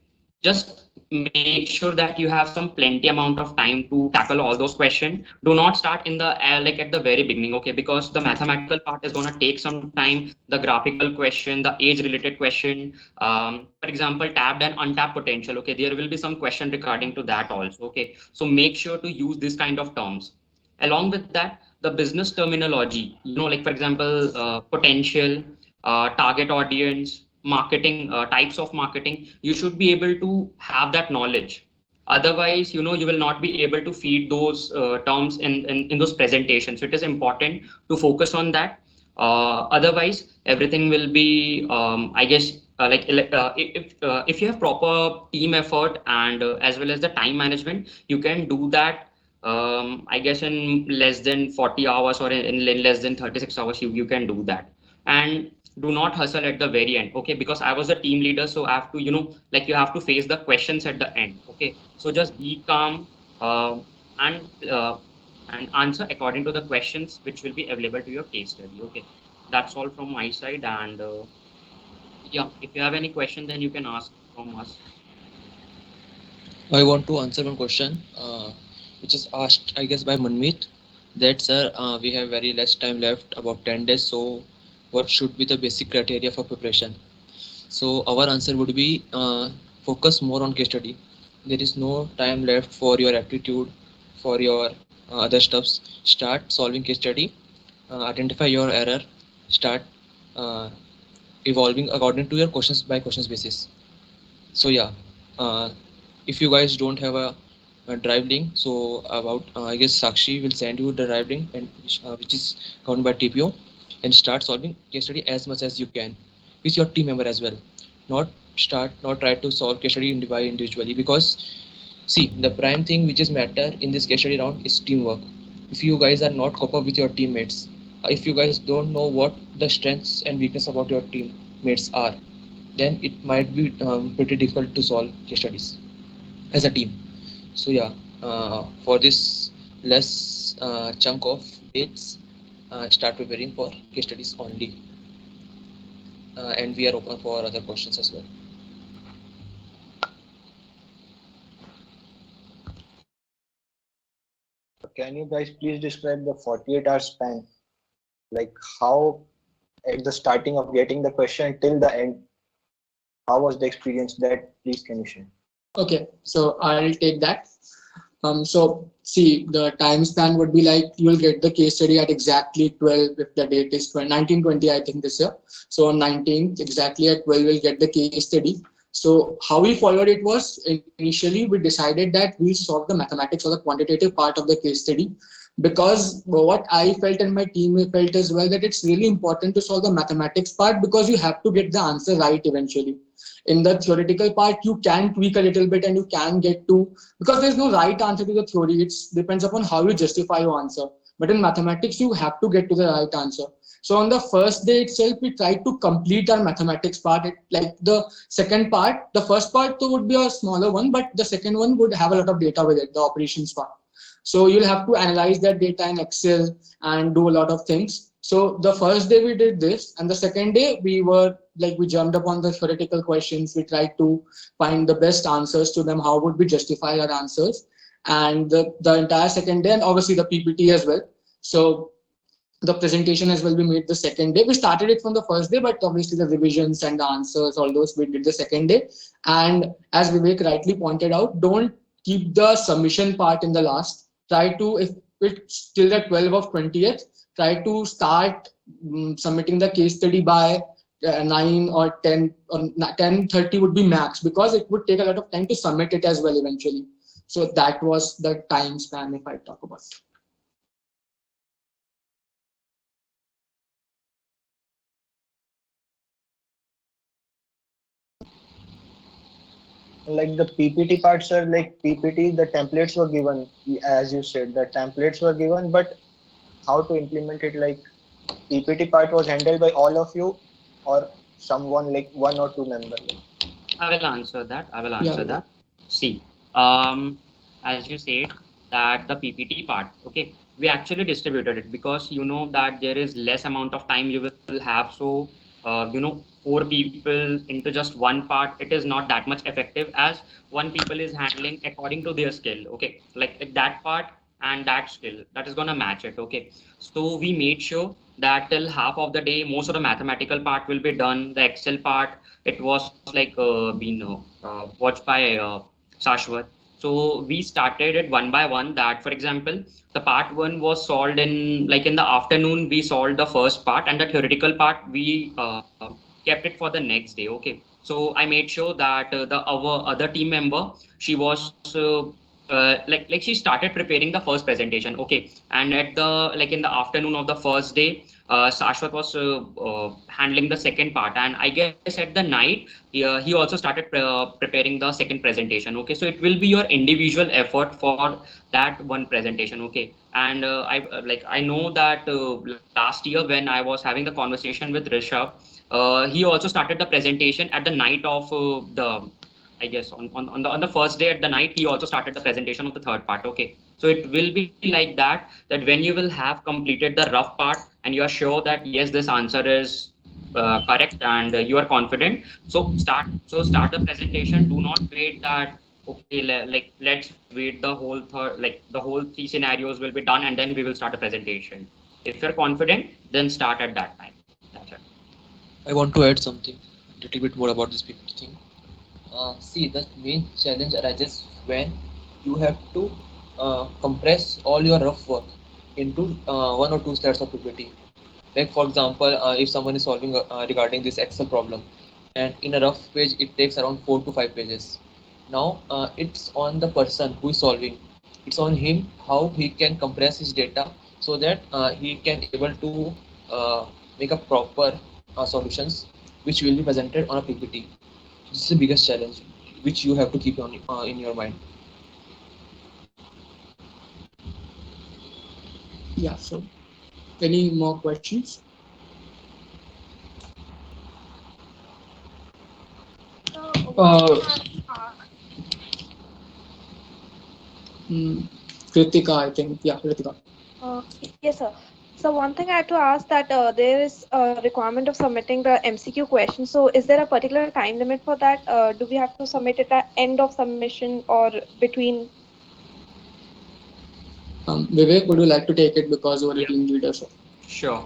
just make sure that you have some plenty amount of time to tackle all those questions. Do not start in the like at the very beginning. Okay, because the mathematical part is going to take some time, the graphical question, the age related question, for example, tapped and untapped potential. Okay, there will be some question regarding to that also. Okay, so make sure to use this kind of terms. Along with that, the business terminology, like for example, potential, target audience, marketing, types of marketing, you should be able to have that knowledge. Otherwise, you will not be able to feed those terms in those presentations. So it is important to focus on that. Otherwise, everything will be, I guess, if you have proper team effort and as well as the time management, you can do that. I guess in less than 40 hours or in less than 36 hours, you can do that. And do not hustle at the very end. Okay, because I was a team leader, so I have to, like you have to face the questions at the end. Okay, so just be calm and answer according to the questions which will be available to your case study. Okay, that's all from my side. And yeah, if you have any question, then you can ask from us. I want to answer one question, which is asked, I guess, by Manmeet. That, sir, we have very less time left, about 10 days. So, what should be the basic criteria for preparation? So, our answer would be focus more on case study. There is no time left for your aptitude, for your other stuffs. Start solving case study, identify your error, start uh, evolving according to your questions by questions basis. So, yeah. If you guys don't have a drive link, so about I guess Sakshi will send you the drive link, and which is governed by TPO, and start solving case study as much as you can with your team member as well. Not try to solve case study individually, because see, the prime thing which is matter in this case study round is teamwork. If you guys are not cope up with your teammates, if you guys don't know what the strengths and weakness about your teammates are, then it might be pretty difficult to solve case studies as a team. So yeah, for this less chunk of dates, start preparing for case studies only, and we are open for other questions as well. Can you guys please describe the 48-hour span? Like how at the starting of getting the question till the end, how was the experience? That please can you share? Okay, so I'll take that. So see, the time span would be like you will get the case study at exactly 12 if the date is 1920, I think this year. So on 19th, exactly at 12, we'll get the case study. So how we followed it was initially we decided that we'll solve the mathematics or the quantitative part of the case study, because what I felt and my team felt as well, that it's really important to solve the mathematics part because you have to get the answer right eventually. In the theoretical part, you can tweak a little bit and you can get to, because there's no right answer to the theory. It depends upon how you justify your answer. But in mathematics, you have to get to the right answer. So on the first day itself, we tried to complete our mathematics part. Like the second part, the first part would be a smaller one, but the second one would have a lot of data with it, the operations part. So you'll have to analyze that data in Excel and do a lot of things. So the first day we did this, and the second day we jumped upon the theoretical questions. We tried to find the best answers to them. How would we justify our answers? And the entire second day, and obviously the PPT as well. So the presentation as well be made the second day. We started it from the first day, but obviously the revisions and the answers, all those we did the second day. And as Vivek rightly pointed out, don't keep the submission part in the last. Try to, if it's till the 12th of 20th, try to start submitting the case study by 9 or 10 or 10:30 would be max, because it would take a lot of time to submit it as well eventually. So that was the time span if I talk about. Like the PPT parts are like PPT, the templates were given, as you said, the templates were given, but how to implement it? Like PPT part was handled by all of you or someone like one or two members? I will answer that. I will Yeah. answer that. See, as you said that the PPT part, okay, we actually distributed it because you know that there is less amount of time you will have. So, four people into just one part, it is not that much effective as one people is handling according to their skill. Okay, like that part and that skill that is gonna match it. Okay, so we made sure that till half of the day, most of the mathematical part will be done. The Excel part, it was like been watched by Shashwat. So we started it one by one. That, for example, the part one was solved in like in the afternoon. We solved the first part, and the theoretical part we kept it for the next day. Okay. So I made sure that the our other team member, she was like she started preparing the first presentation. Okay, and at the like in the afternoon of the first day, Shashwat was handling the second part, and I guess at the night he also started preparing the second presentation. Okay, so it will be your individual effort for that one presentation. Okay, and I know that last year when I was having the conversation with Rishabh, he also started the presentation at the night of the I guess on the first day at the night, he also started the presentation of the third part. Okay. So it will be like that when you will have completed the rough part and you are sure that yes, this answer is correct and you are confident. So start the presentation. Do not wait that okay, like let's wait the whole third, like the whole three scenarios will be done and then we will start the presentation. If you're confident, then start at that time. That's it. I want to add something a little bit more about this PPT thing. See, the main challenge arises when you have to compress all your rough work into one or two slides of PPT. Like for example, if someone is solving regarding this Excel problem, and in a rough page it takes around 4 to 5 pages. Now it's on the person who is solving. It's on him how he can compress his data so that he can able to make a proper solutions which will be presented on a PPT. This is the biggest challenge which you have to keep on in your mind. Yeah. So, any more questions? Kritika, I think. Yeah, Kritika. Yes, sir. So one thing I had to ask that there is a requirement of submitting the MCQ question. So is there a particular time limit for that? Do we have to submit it at end of submission or between? Vivek, would you like to take it because you are a team leader? So. Sure.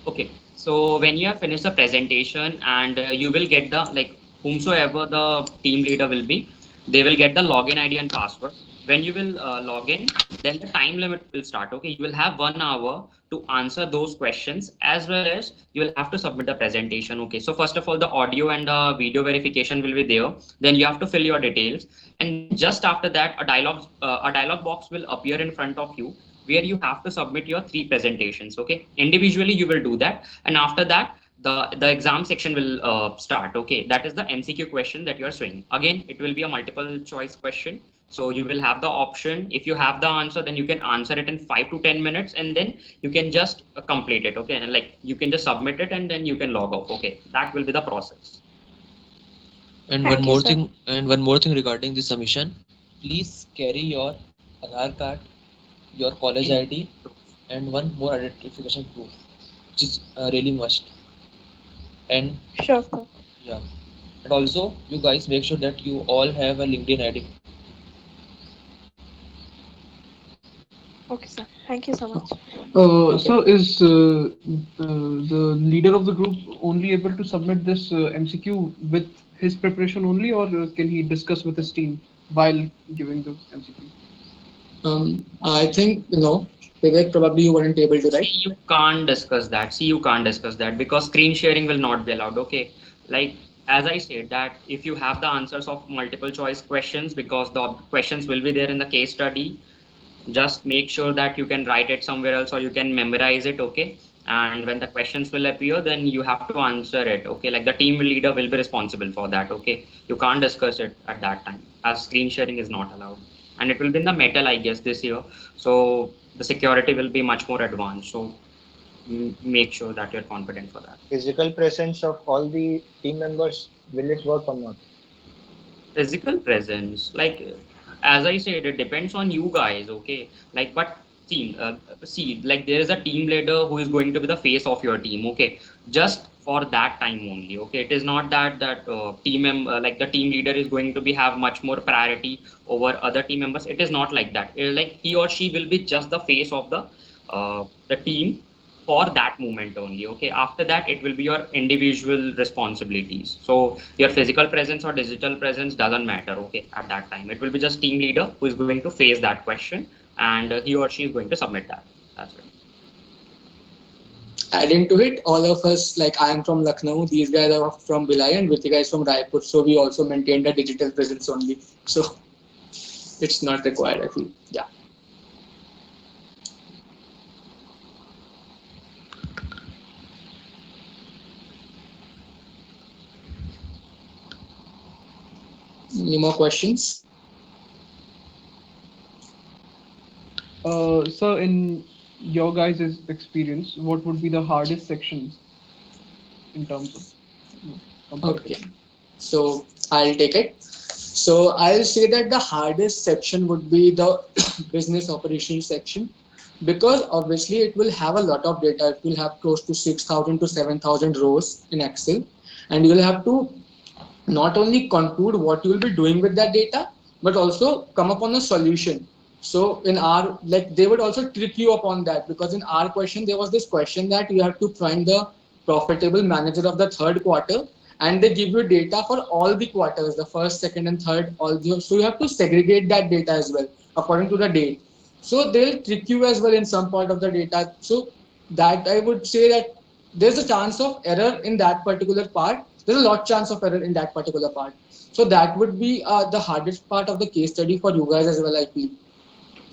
Okay. So when you have finished the presentation and you will get the like whomsoever the team leader will be, they will get the login ID and password. When you will log in, then the time limit will start. Okay, you will have 1 hour to answer those questions as well as you will have to submit the presentation. Okay, so first of all, the audio and the video verification will be there. Then you have to fill your details, and then just after that, a dialog box will appear in front of you where you have to submit your 3 presentations. Okay, individually you will do that, and after that the exam section will start. Okay, that is the MCQ question that you are showing. Again, it will be a multiple choice question, so you will have the option. If you have the answer, then you can answer it in 5 to 10 minutes and then you can just complete it. Okay, and like you can just submit it and then you can log off. Okay, that will be the process. And one more thing regarding the submission, please carry your Aadhaar card, your college ID, and one more identification proof, which is really must. And Sure, sir. yeah, and also you guys make sure that you all have a LinkedIn ID. Okay, sir. Thank you so much. So is the leader of the group only able to submit this MCQ with his preparation only, or can he discuss with his team while giving the MCQ? I think Vivek, probably you weren't able to, right? You can't discuss that. See, you can't discuss that because screen sharing will not be allowed. Okay. Like, as I said, that if you have the answers of multiple choice questions, because the questions will be there in the case study, just make sure that you can write it somewhere else or you can memorize it. Okay. And when the questions will appear, then you have to answer it. Okay. Like the team leader will be responsible for that. Okay. You can't discuss it at that time as screen sharing is not allowed. And it will be in the metal, I guess, this year. So the security will be much more advanced. So make sure that you're confident for that. Physical presence of all the team members, will it work or not? Physical presence, like as I said, it depends on you guys. Okay, like but see, like there is a team leader who is going to be the face of your team. Okay, just for that time only. Okay, it is not that team member, like the team leader is going to be have much more priority over other team members. It is not like that. Like he or she will be just the face of the team for that moment only. Okay, after that it will be your individual responsibilities. So your physical presence or digital presence doesn't matter. Okay, at that time it will be just team leader who is going to face that question, and he or she is going to submit that. That's it. Adding to it, all of us, like I am from Lucknow, these guys are from Bhilai, and Ritika is from Raipur. So we also maintain the digital presence only. So it's not required, I feel. Yeah. Any more questions? So in your guys' experience, what would be the hardest section in terms of Okay, so I'll take it. So I'll say that the hardest section would be the business operations section, because obviously it will have a lot of data. It will have close to 6,000 to 7,000 rows in Excel, and you'll have to not only conclude what you will be doing with that data, but also come up on a solution. So in our, like, they would also trick you upon that, because in our question there was this question that you have to find the profitable manager of the third quarter, and they give you data for all the quarters, the first, second, and third, all the, so you have to segregate that data as well according to the date. So they'll trick you as well in some part of the data. So that I would say that there's a chance of error in that particular part. There's a lot chance of error in that particular part. So that would be the hardest part of the case study for you guys as well, I feel.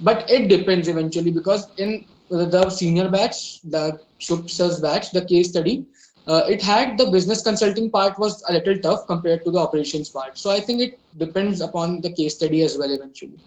But it depends eventually, because in the senior batch, the Shubh's batch, the case study, it had the business consulting part was a little tough compared to the operations part. So I think it depends upon the case study as well eventually.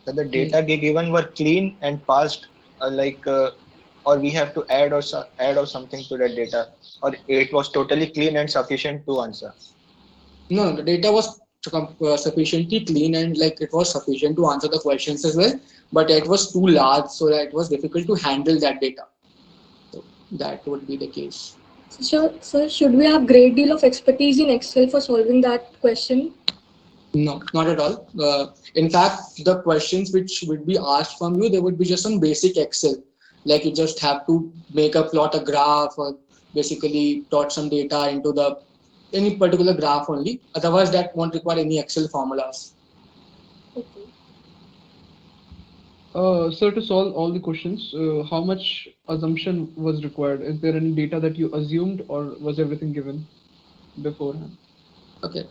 So the data given were clean and passed, or we have to add or something to that data, or it was totally clean and sufficient to answer. No, the data was sufficiently clean, and like it was sufficient to answer the questions as well, but it was too large, so that it was difficult to handle that data. So that would be the case. So should we have great deal of expertise in Excel for solving that question? No, not at all. In fact, the questions which would be asked from you, they would be just some basic Excel. Like you just have to plot a graph, or basically plot some data into the any particular graph only. Otherwise, that won't require any Excel formulas. So to solve all the questions, how much assumption was required? Is there any data that you assumed, or was everything given beforehand? Okay.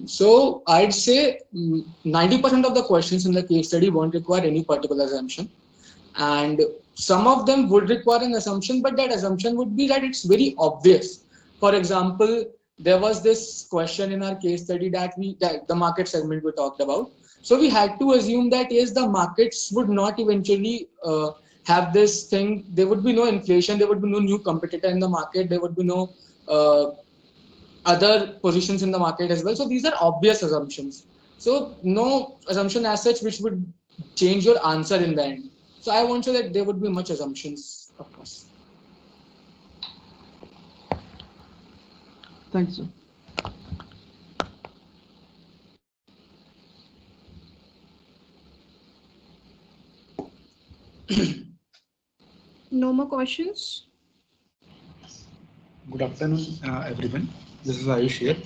So I'd say 90% of the questions in the case study won't require any particular assumption, and some of them would require an assumption, but that assumption would be that it's very obvious. For example, there was this question in our case study that the market segment we talked about. So we had to assume that yes, the markets would not eventually have this thing. There would be no inflation. There would be no new competitor in the market. There would be no other positions in the market as well. So these are obvious assumptions. So no assumption as such which would change your answer in the end. So I won't say that there would be much assumptions, of course. Thanks, sir. No more questions? Good afternoon, everyone. This is Ayush here.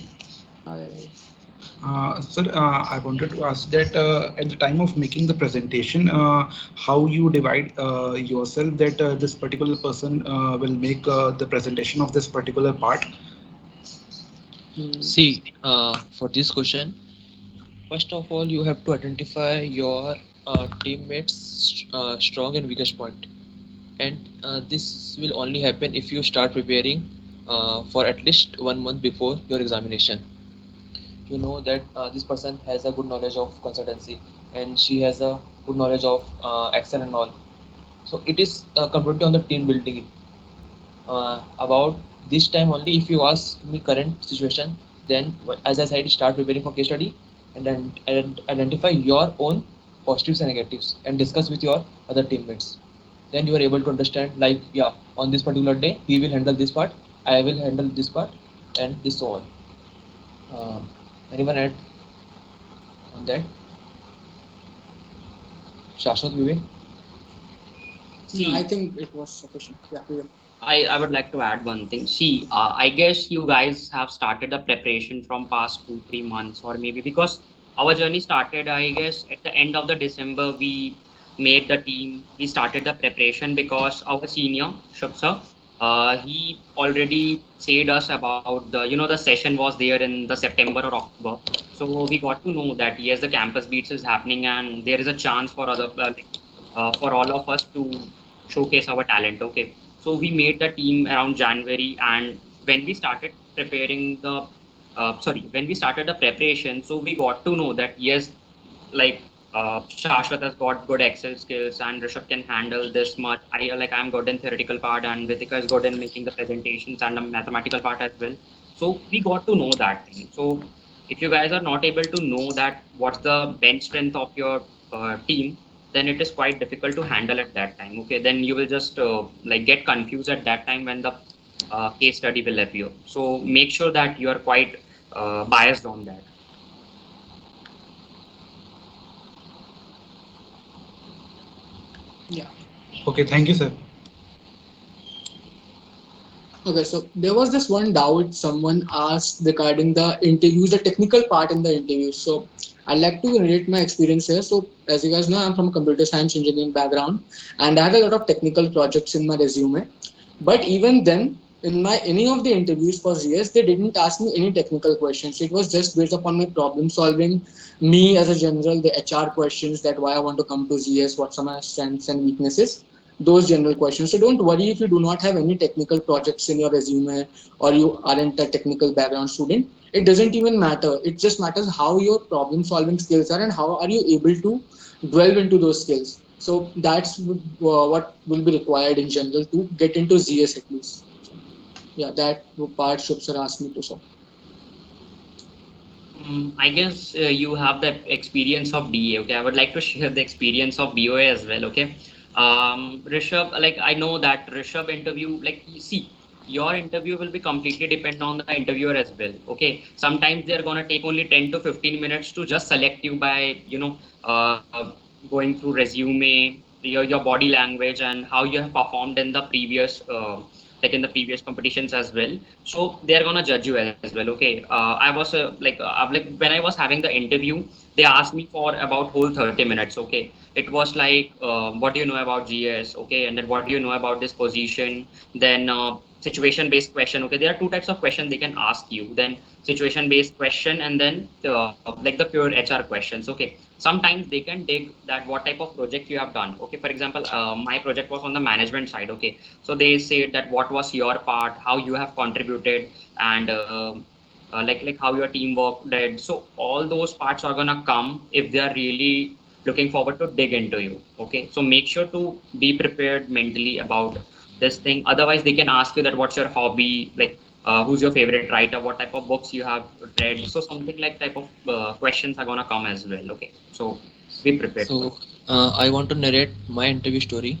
Sir, I wanted to ask that at the time of making the presentation, how you divide yourself that this particular person will make the presentation of this particular part? See, for this question, first of all, you have to identify your teammates' strong and weakest point, and this will only happen if you start preparing for at least 1 month before your examination. You know that this person has a good knowledge of consultancy, and she has a good knowledge of Excel and all. So it is completely on the team building. About this time only, if you ask me current situation, then as I said, start preparing for case study, and then identify your own positives and negatives and discuss with your other teammates. Then you are able to understand, like, yeah, on this particular day he will handle this part, I will handle this part, and this so on. Anyone add on that? Shashwat, Vivek? No, I think it was sufficient. Yeah, we will. I would like to add one thing. See, I guess you guys have started the preparation from past 2-3 months, or maybe because our journey started, I guess, at the end of the December. We made the team. We started the preparation because our senior Shubh sir, he already said us about the session was there in the September or October. So we got to know that yes, the campus beats is happening, and there is a chance for for all of us to showcase our talent. Okay, so we made the team around January, and when we started preparing when we started the preparation, so we got to know that yes, like Shashwat has got good Excel skills, and Rishabh can handle this much. I'm good in theoretical part, and Vitika is good in making the presentations and the mathematical part as well. So we got to know that thing. So if you guys are not able to know that what's the bench strength of your team, then it is quite difficult to handle at that time. Okay, then you will just get confused at that time when the case study will appear. So make sure that you are quite biased on that. Yeah. Okay, thank you, sir. Okay, so there was this one doubt someone asked regarding the interviews, the technical part in the interview. So I'd like to narrate my experience here. So as you guys know, I'm from a computer science engineering background, and I had a lot of technical projects in my resume. But even then, in my any of the interviews for ZS, they didn't ask me any technical questions. It was just based upon my problem solving, me as a general, the HR questions, that why I want to come to ZS, what are my strengths and weaknesses, those general questions. So don't worry if you do not have any technical projects in your resume, or you aren't a technical background student. It doesn't even matter. It just matters how your problem solving skills are and how are you able to delve into those skills. So that's what will be required in general to get into ZS at least. So, yeah, that part Shubh sir asked me to solve. I guess you have the experience of DA. Okay, I would like to share the experience of BOA as well. Okay, Rishabh, like I know that Rishabh interview, like you see, your interview will be completely depend on the interviewer as well. Okay, sometimes they're gonna take only 10 to 15 minutes to just select you by going through resume, your body language, and how you have performed in the previous in the previous competitions as well. So they're gonna judge you as well. Okay, I was when I was having the interview, they asked me for about whole 30 minutes. Okay, it was like what do you know about GS? Okay, and then what do you know about this position? Then situation based question. Okay, there are two types of questions they can ask you. Then situation based question, and then the pure HR questions. Okay, sometimes they can dig that what type of project you have done. Okay, for example, my project was on the management side. Okay, so they said that what was your part, how you have contributed, and how your teamwork did. So all those parts are gonna come if they are really looking forward to dig into you. Okay, so make sure to be prepared mentally about this thing. Otherwise, they can ask you that what's your hobby, who's your favorite writer, what type of books you have read. So something like type of questions are gonna come as well. Okay, so be prepared. So I want to narrate my interview story.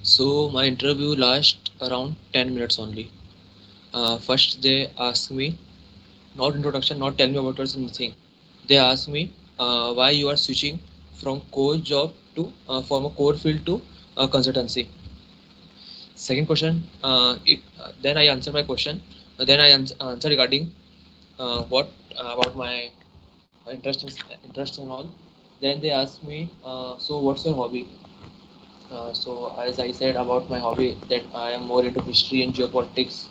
So my interview last around 10 minutes only. First they ask me, not introduction, not tell me about yourself, anything. They ask me why you are switching from core job to from a core field to consultancy. Second question, then I answer my question. Then I answer regarding what about my interest and all. Then they ask me, so what's your hobby? So as I said about my hobby, that I am more into history and geopolitics.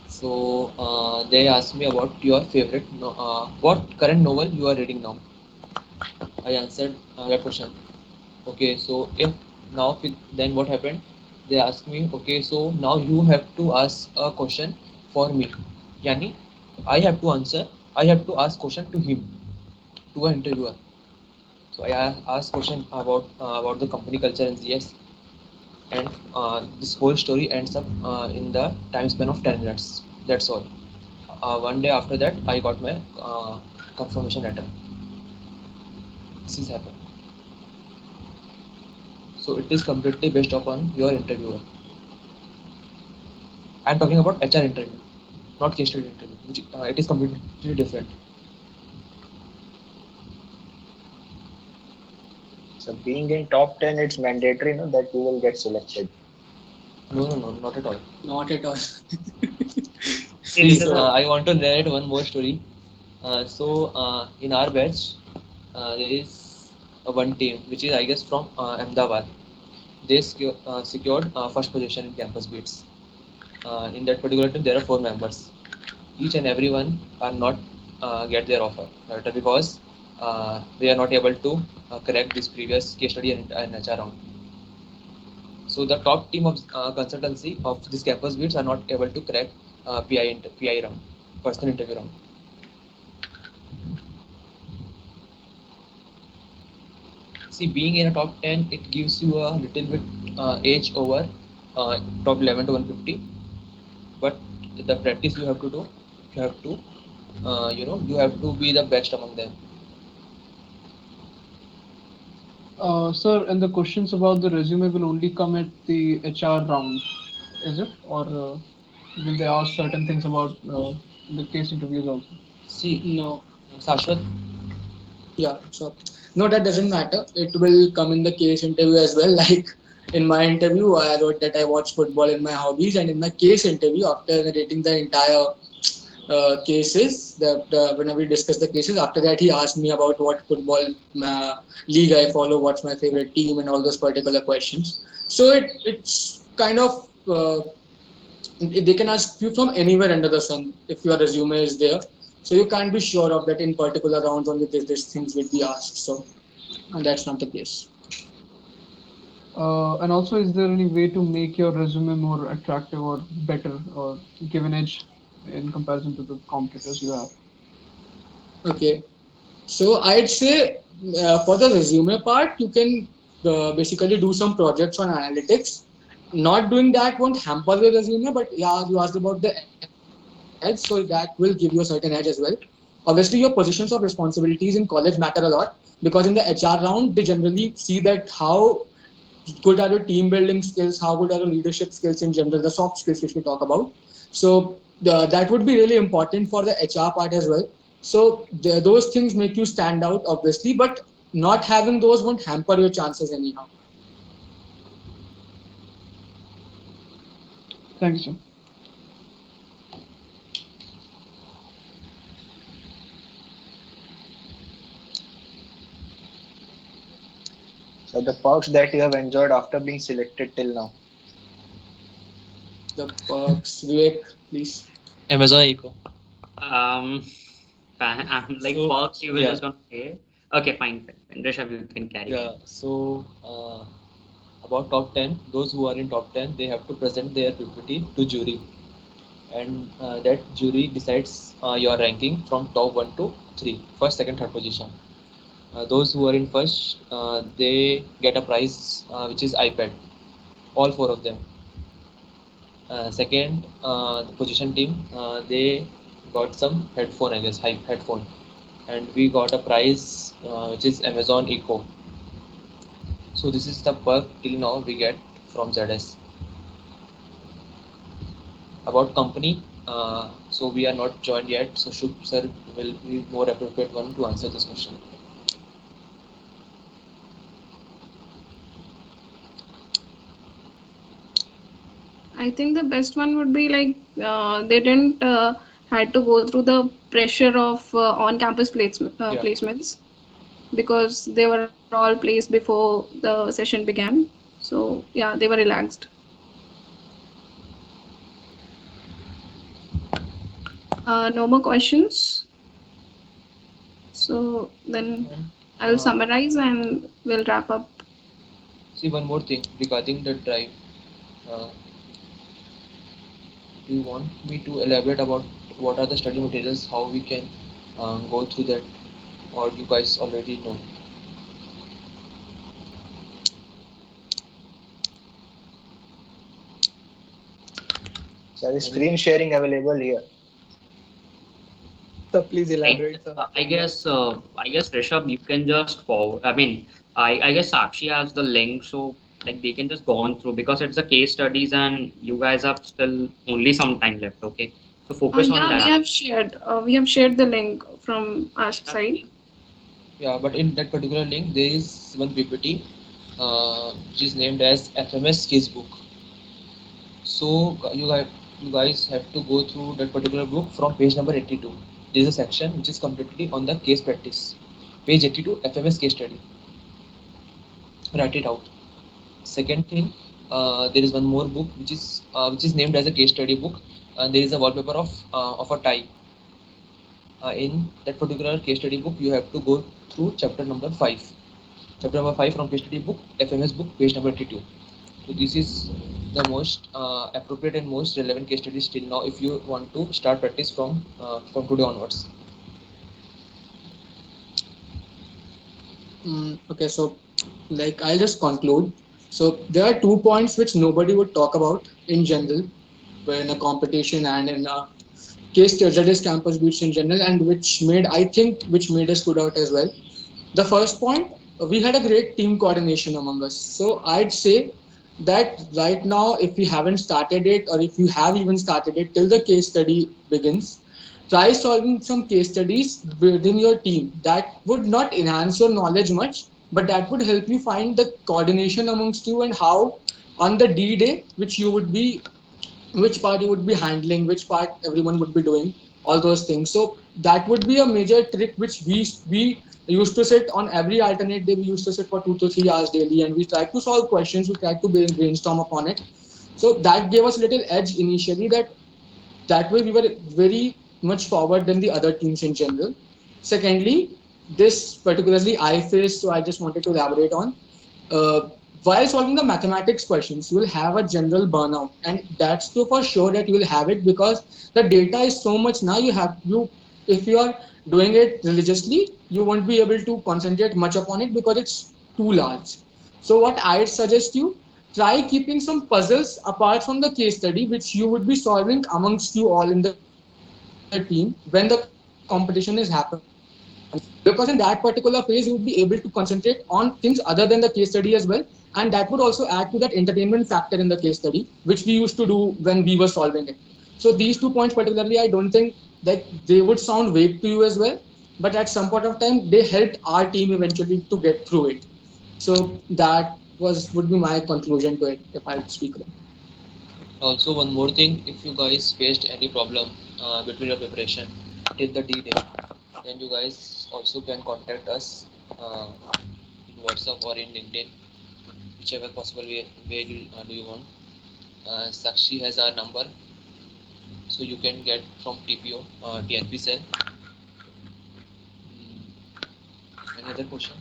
So they asked me about your favorite, what current novel you are reading now. I answered that question. Okay, so if now then what happened? They asked me, okay, so now you have to ask a question for me. Yani, I have to answer. I have to ask question to him, to an interviewer. So I asked question about the company culture and yes, and this whole story ends up in the time span of 10 minutes. That's all. One day after that, I got my confirmation letter. This is happened. So it is completely based upon your interviewer. I'm talking about HR interview, not case study interview. Which, it is completely different. So being in top 10, it's mandatory, no, that you will get selected. No, not at all. Not at all. See, So- I want to narrate one more story. In our batch, there is one team which is I guess from Ahmedabad. They secured first position in campus beats. In that particular team, there are 4 members. Each and everyone are not get their offer right, because they are not able to correct this previous case study and HR round. So the top team of consultancy of this campus beats are not able to crack PI round, personal interview round. See, being in a top 10, it gives you a little bit edge over top 11 to 150. But the practice you have to do, you have to, you have to be the best among them. Sir, and the questions about the resume will only come at the HR round, is it? Or will they ask certain things about the case interviews also? See, no. Sashwat, Yeah, so no, that doesn't matter. It will come in the case interview as well. Like in my interview, I wrote that I watch football in my hobbies, and in my case interview, after narrating the entire cases, whenever we discussed the cases, after that he asked me about what football league I follow, what's my favorite team, and all those particular questions. So it's kind of they can ask you from anywhere under the sun if your resume is there. So you can't be sure of that in particular rounds only these things will be asked. So and that's not the case. And also, is there any way to make your resume more attractive or better or give an edge in comparison to the competitors you have? Okay. So I'd say for the resume part, you can basically do some projects on analytics. Not doing that won't hamper the resume, but yeah, you asked about the edge, so that will give you a certain edge as well. Obviously, your positions of responsibilities in college matter a lot because in the HR round, they generally see that how good are your team building skills, how good are your leadership skills in general, the soft skills which we talk about. So that would be really important for the HR part as well. So those things make you stand out, obviously, but not having those won't hamper your chances anyhow. Thank you, sir. So the perks that you have enjoyed after being selected till now. The perks, Vivek, please. Amazon Eco. Um, I'm like So, perks you were yeah. just gonna say. Okay, fine. Rishabh, you can carry Yeah. on. So about top 10, those who are in top 10, they have to present their PPT to jury, and that jury decides your ranking from top 1 to 3, first, second, third position. Those who are in first, they get a prize which is iPad, all 4 of them. Second, the position team, they got some headphone, I guess, high headphone, and we got a prize which is Amazon Echo. So this is the perk till now we get from ZS. About company, so we are not joined yet. So Shubh sir will be more appropriate one to answer this question. I think the best one would be like they didn't had to go through the pressure of on-campus Yeah. placements because they were all placed before the session began. So yeah, they were relaxed. No more questions. So then I'll summarize and we'll wrap up. See one more thing regarding the drive. Uh, do you want me to elaborate about what are the study materials, how we can go through that, or you guys already know? There is screen sharing available here. So please elaborate. I guess Rishabh, you can just forward. I mean, I guess Sakshi has the link, so like they can just go on through because it's the case studies and you guys have still only some time left. Okay, so focus on Yeah, that. we have shared the link from our side. Yeah, but in that particular link, there is one PPT which is named as FMS Skillsbook. So you guys have to go through that particular book from page number 82. There is a section which is completely on the case practice. Page 82, FMS case study. Write it out. Second thing, there is one more book which is named as a case study book, and there is a wallpaper of a tie. In that particular case study book, you have to go through chapter number 5. Chapter number 5 from case study book, FMS book, page number 82. So this is the most appropriate and most relevant case studies till now if you want to start practice from today onwards. Okay, so like I'll just conclude. So there are 2 points which nobody would talk about in general, in a competition and in a case studies campus beats in general, and which made us stood out as well. The first point, we had a great team coordination among us. So I'd say that right now, if we haven't started it, or if you have even started it till the case study begins, try solving some case studies within your team. That would not enhance your knowledge much, but that would help you find the coordination amongst you and how on the D day, which part you would be handling, which part everyone would be doing, all those things. So that would be a major trick which we used to sit on every alternate day. We used to sit for 2 to 3 hours daily, and we tried to solve questions. We tried to brainstorm upon it. So that gave us a little edge initially. That way we were very much forward than the other teams in general. Secondly, this particularly I faced, so I just wanted to elaborate on. Uh, while solving the mathematics questions, you will have a general burnout, and that's so for sure that you will have it because the data is so much now. If you are doing it religiously, you won't be able to concentrate much upon it because it's too large. So what I suggest you, try keeping some puzzles apart from the case study, which you would be solving amongst you all in the team when the competition is happening. Because in that particular phase, you would be able to concentrate on things other than the case study as well. And that would also add to that entertainment factor in the case study, which we used to do when we were solving it. So these 2 points particularly, I don't think that they would sound vague to you as well. But at some point of time, they helped our team eventually to get through it. So that would be my conclusion to it if I speak. Also, one more thing, if you guys faced any problem between your preparation till the D day, then you guys also can contact us in WhatsApp or in LinkedIn, whichever possible way do you want. Sakshi has our number, so you can get from TPO, TNP cell. Any other question?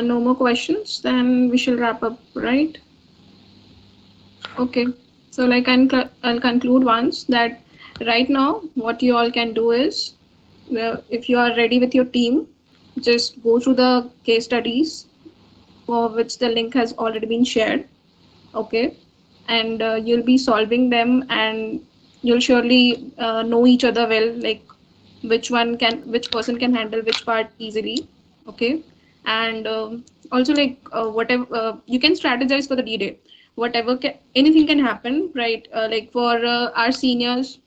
No more questions. Then we shall wrap up, right? Okay. So like I'll conclude once that right now what you all can do is, if you are ready with your team, just go through the case studies for which the link has already been shared. Okay, and you'll be solving them, and you'll surely know each other well, like which person can handle which part easily. Okay, and also like whatever you can strategize for the D-Day. Anything can happen, right? Like for our seniors,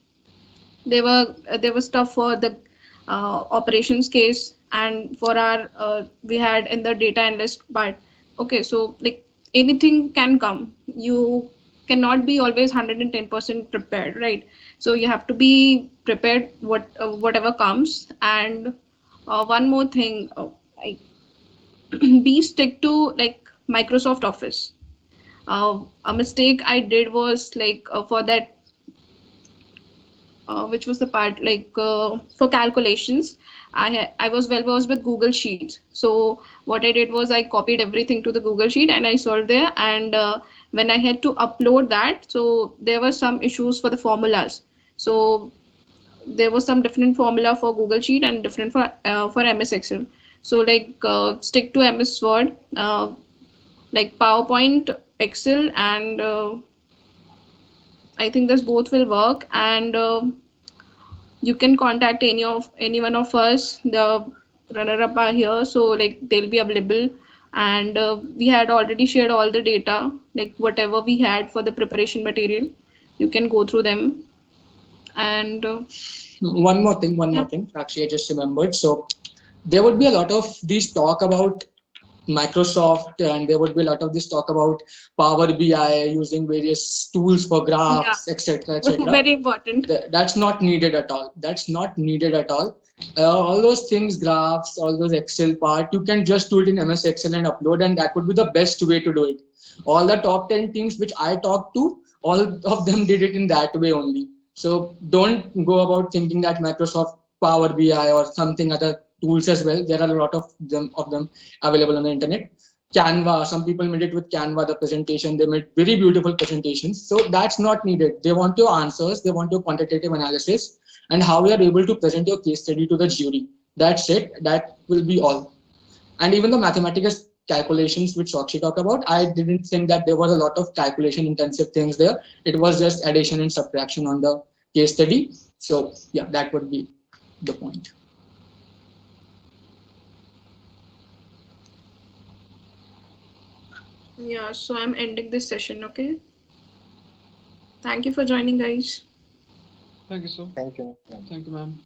there was stuff for the operations case, and for our we had in the data analyst part. Okay, so like anything can come. You cannot be always 110% prepared, right? So you have to be prepared whatever comes. And one more thing, I be stick to like Microsoft Office. A mistake I did was like for that which was the part like for calculations. I was well versed with Google Sheets. So what I did was I copied everything to the Google Sheet and I solved there. And when I had to upload that, so there were some issues for the formulas. So there was some different formula for Google Sheet and different for MS Excel. So like stick to MS Word, like PowerPoint, Excel, and I think this both will work. And you can contact any one of us. The runner up are here, so like they'll be available. And we had already shared all the data, like whatever we had for the preparation material. You can go through them. And One more thing. Actually, I just remembered. So there would be a lot of these talk about Microsoft, and there would be a lot of this talk about Power BI using various tools for graphs, etc., etc. Very important. That's not needed at all. That's not needed at all. All those things, graphs, all those Excel part, you can just do it in MS Excel and upload, and that would be the best way to do it. All the top 10 teams which I talked to, all of them did it in that way only. So don't go about thinking that Microsoft Power BI or something other tools as well. There are a lot of them available on the internet. Canva, some people made it with Canva, the presentation. They made very beautiful presentations. So that's not needed. They want your answers. They want your quantitative analysis and how you are able to present your case study to the jury. That's it. That will be all. And even the mathematical calculations which Sakshi talked about, I didn't think that there was a lot of calculation intensive things there. It was just addition and subtraction on the case study. So yeah, that would be the point. yeah, so I'm ending this session. Okay, thank you for joining, guys. Thank you, sir. Thank you. Thank you, ma'am.